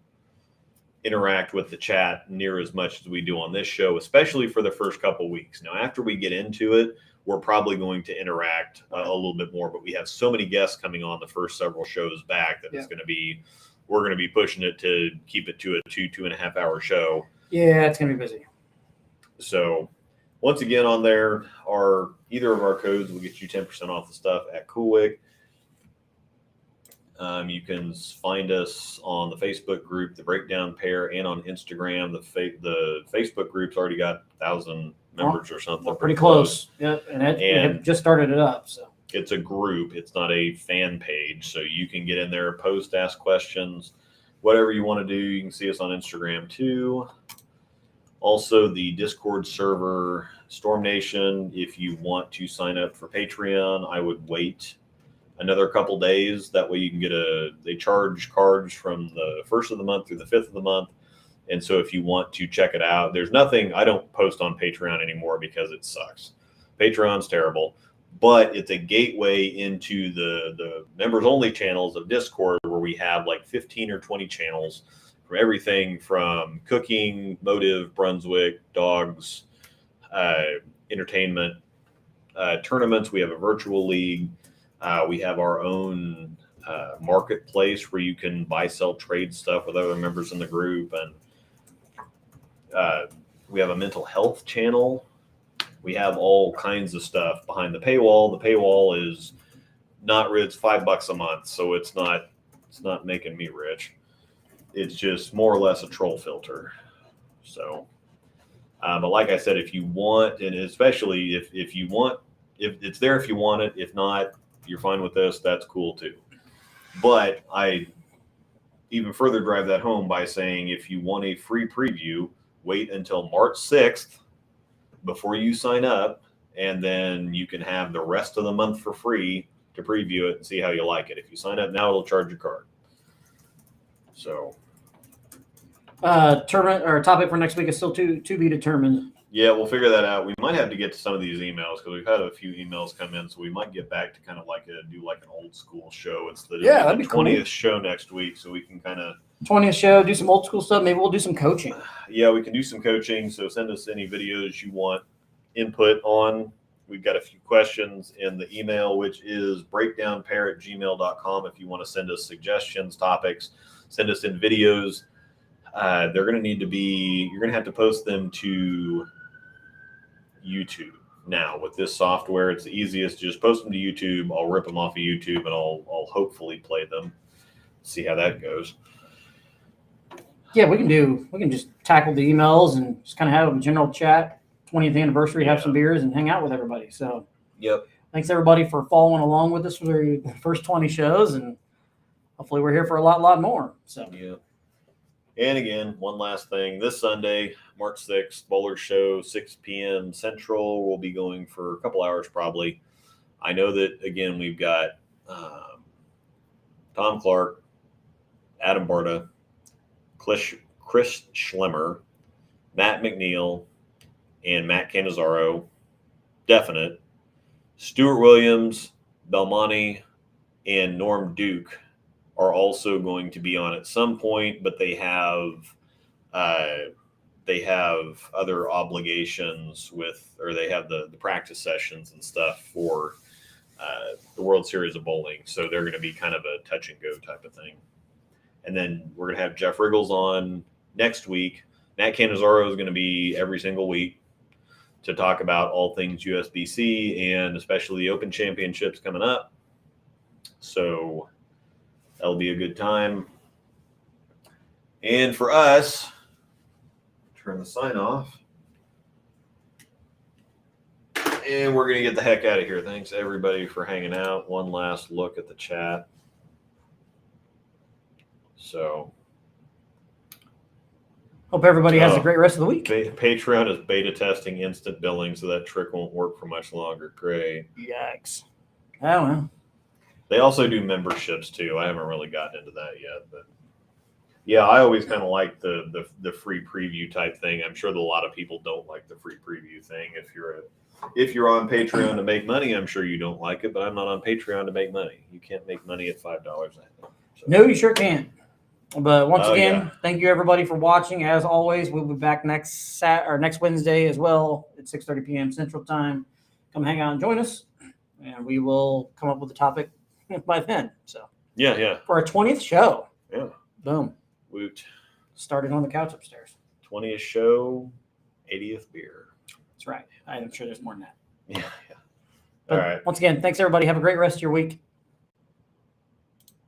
interact with the chat near as much as we do on this show, especially for the first couple weeks. Now, after we get into it, we're probably going to interact a little bit more, but we have so many guests coming on the first several shows back that we're going to be pushing it to keep it to a 2.5 hour show. Yeah, it's going to be busy. So once again, on there are either of our codes will get you 10% off the stuff at Coolwick. You can find us on the Facebook group, the Breakdown Pair, and on Instagram. The Facebook group's already got 1,000 members or something. We're pretty close. Yeah, and it just started it up. So it's a group. It's not a fan page. So you can get in there, post, ask questions, whatever you want to do. You can see us on Instagram too. Also, the Discord server, Storm Nation. If you want to sign up for Patreon, I would wait another couple days. That way you can get they charge cards from the 1st of the month through the 5th of the month. And so if you want to check it out, there's nothing, I don't post on Patreon anymore because it sucks. Patreon's terrible, but it's a gateway into the members only channels of Discord, where we have like 15 or 20 channels from everything from cooking, motive, Brunswick, dogs, entertainment, tournaments. We have a virtual league. We have our own marketplace where you can buy, sell, trade stuff with other members in the group. And we have a mental health channel. We have all kinds of stuff behind the paywall. The paywall is it's $5 a month. So it's not making me rich. It's just more or less a troll filter. So, but like I said, if you want, and especially if you want, if it's there, if you want it, if not, you're fine with this, that's cool too. But I even further drive that home by saying, if you want a free preview, wait until March 6th before you sign up, and then you can have the rest of the month for free to preview it and see how you like it. If you sign up now, it'll charge your card. So tournament or topic for next week is still to be determined. Yeah, we'll figure that out. We might have to get to some of these emails because we've had a few emails come in, so we might get back to kind of do an old school show. It's the 20th show next week, so we can kind of 20th show, do some old school stuff. Maybe we'll do some coaching. Yeah, we can do some coaching. So send us any videos you want input on. We've got a few questions in the email, which is breakdownpair@gmail.com. If you want to send us suggestions, topics, send us in videos. They're going to need to be. You're going to have to post them to YouTube. Now with this software, it's the easiest. Just post them to YouTube. I'll rip them off of YouTube and I'll hopefully play them. See how that goes. Yeah, we can just tackle the emails and just kind of have a general chat. 20th anniversary, have some beers and hang out with everybody. So yep. Thanks everybody for following along with us for the first 20 shows, and hopefully we're here for a lot more. So yeah. And again, one last thing. This Sunday, March 6th, Bowler Show, 6 p.m. Central. We'll be going for a couple hours probably. I know that, again, we've got Tom Clark, Adam Barta, Chris Schlemmer, Matt McNeil, and Matt Canizaro, definite. Stuart Williams, Belmonte, and Norm Duke are also going to be on at some point, but they have other obligations they have the practice sessions and stuff for the World Series of Bowling. So they're going to be kind of a touch and go type of thing. And then we're going to have Jeff Riggles on next week. Matt Canizaro is going to be every single week to talk about all things USBC and especially the Open Championships coming up. So that'll be a good time. And for us, turn the sign off. And we're going to get the heck out of here. Thanks, everybody, for hanging out. One last look at the chat. So hope everybody has a great rest of the week. Patreon is beta testing instant billing, so that trick won't work for much longer. Great. Yikes. Oh, well. They also do memberships, too. I haven't really gotten into that yet, but Yeah, I always kind of like the free preview type thing. I'm sure that a lot of people don't like the free preview thing. If you're on Patreon to make money, I'm sure you don't like it. But I'm not on Patreon to make money. You can't make money at $5 a head. So. No, you sure can. But once again, yeah. thank you everybody for watching. As always, we'll be back next Wednesday as well at 6:30 p.m. Central Time. Come hang out and join us, and we will come up with a topic by then. So Yeah. for our 20th show. Yeah. Boom. Woot. Started on the couch upstairs. 20th show, 80th beer. That's right. I'm sure there's more than that. Yeah. But All right. once again, thanks everybody. Have a great rest of your week.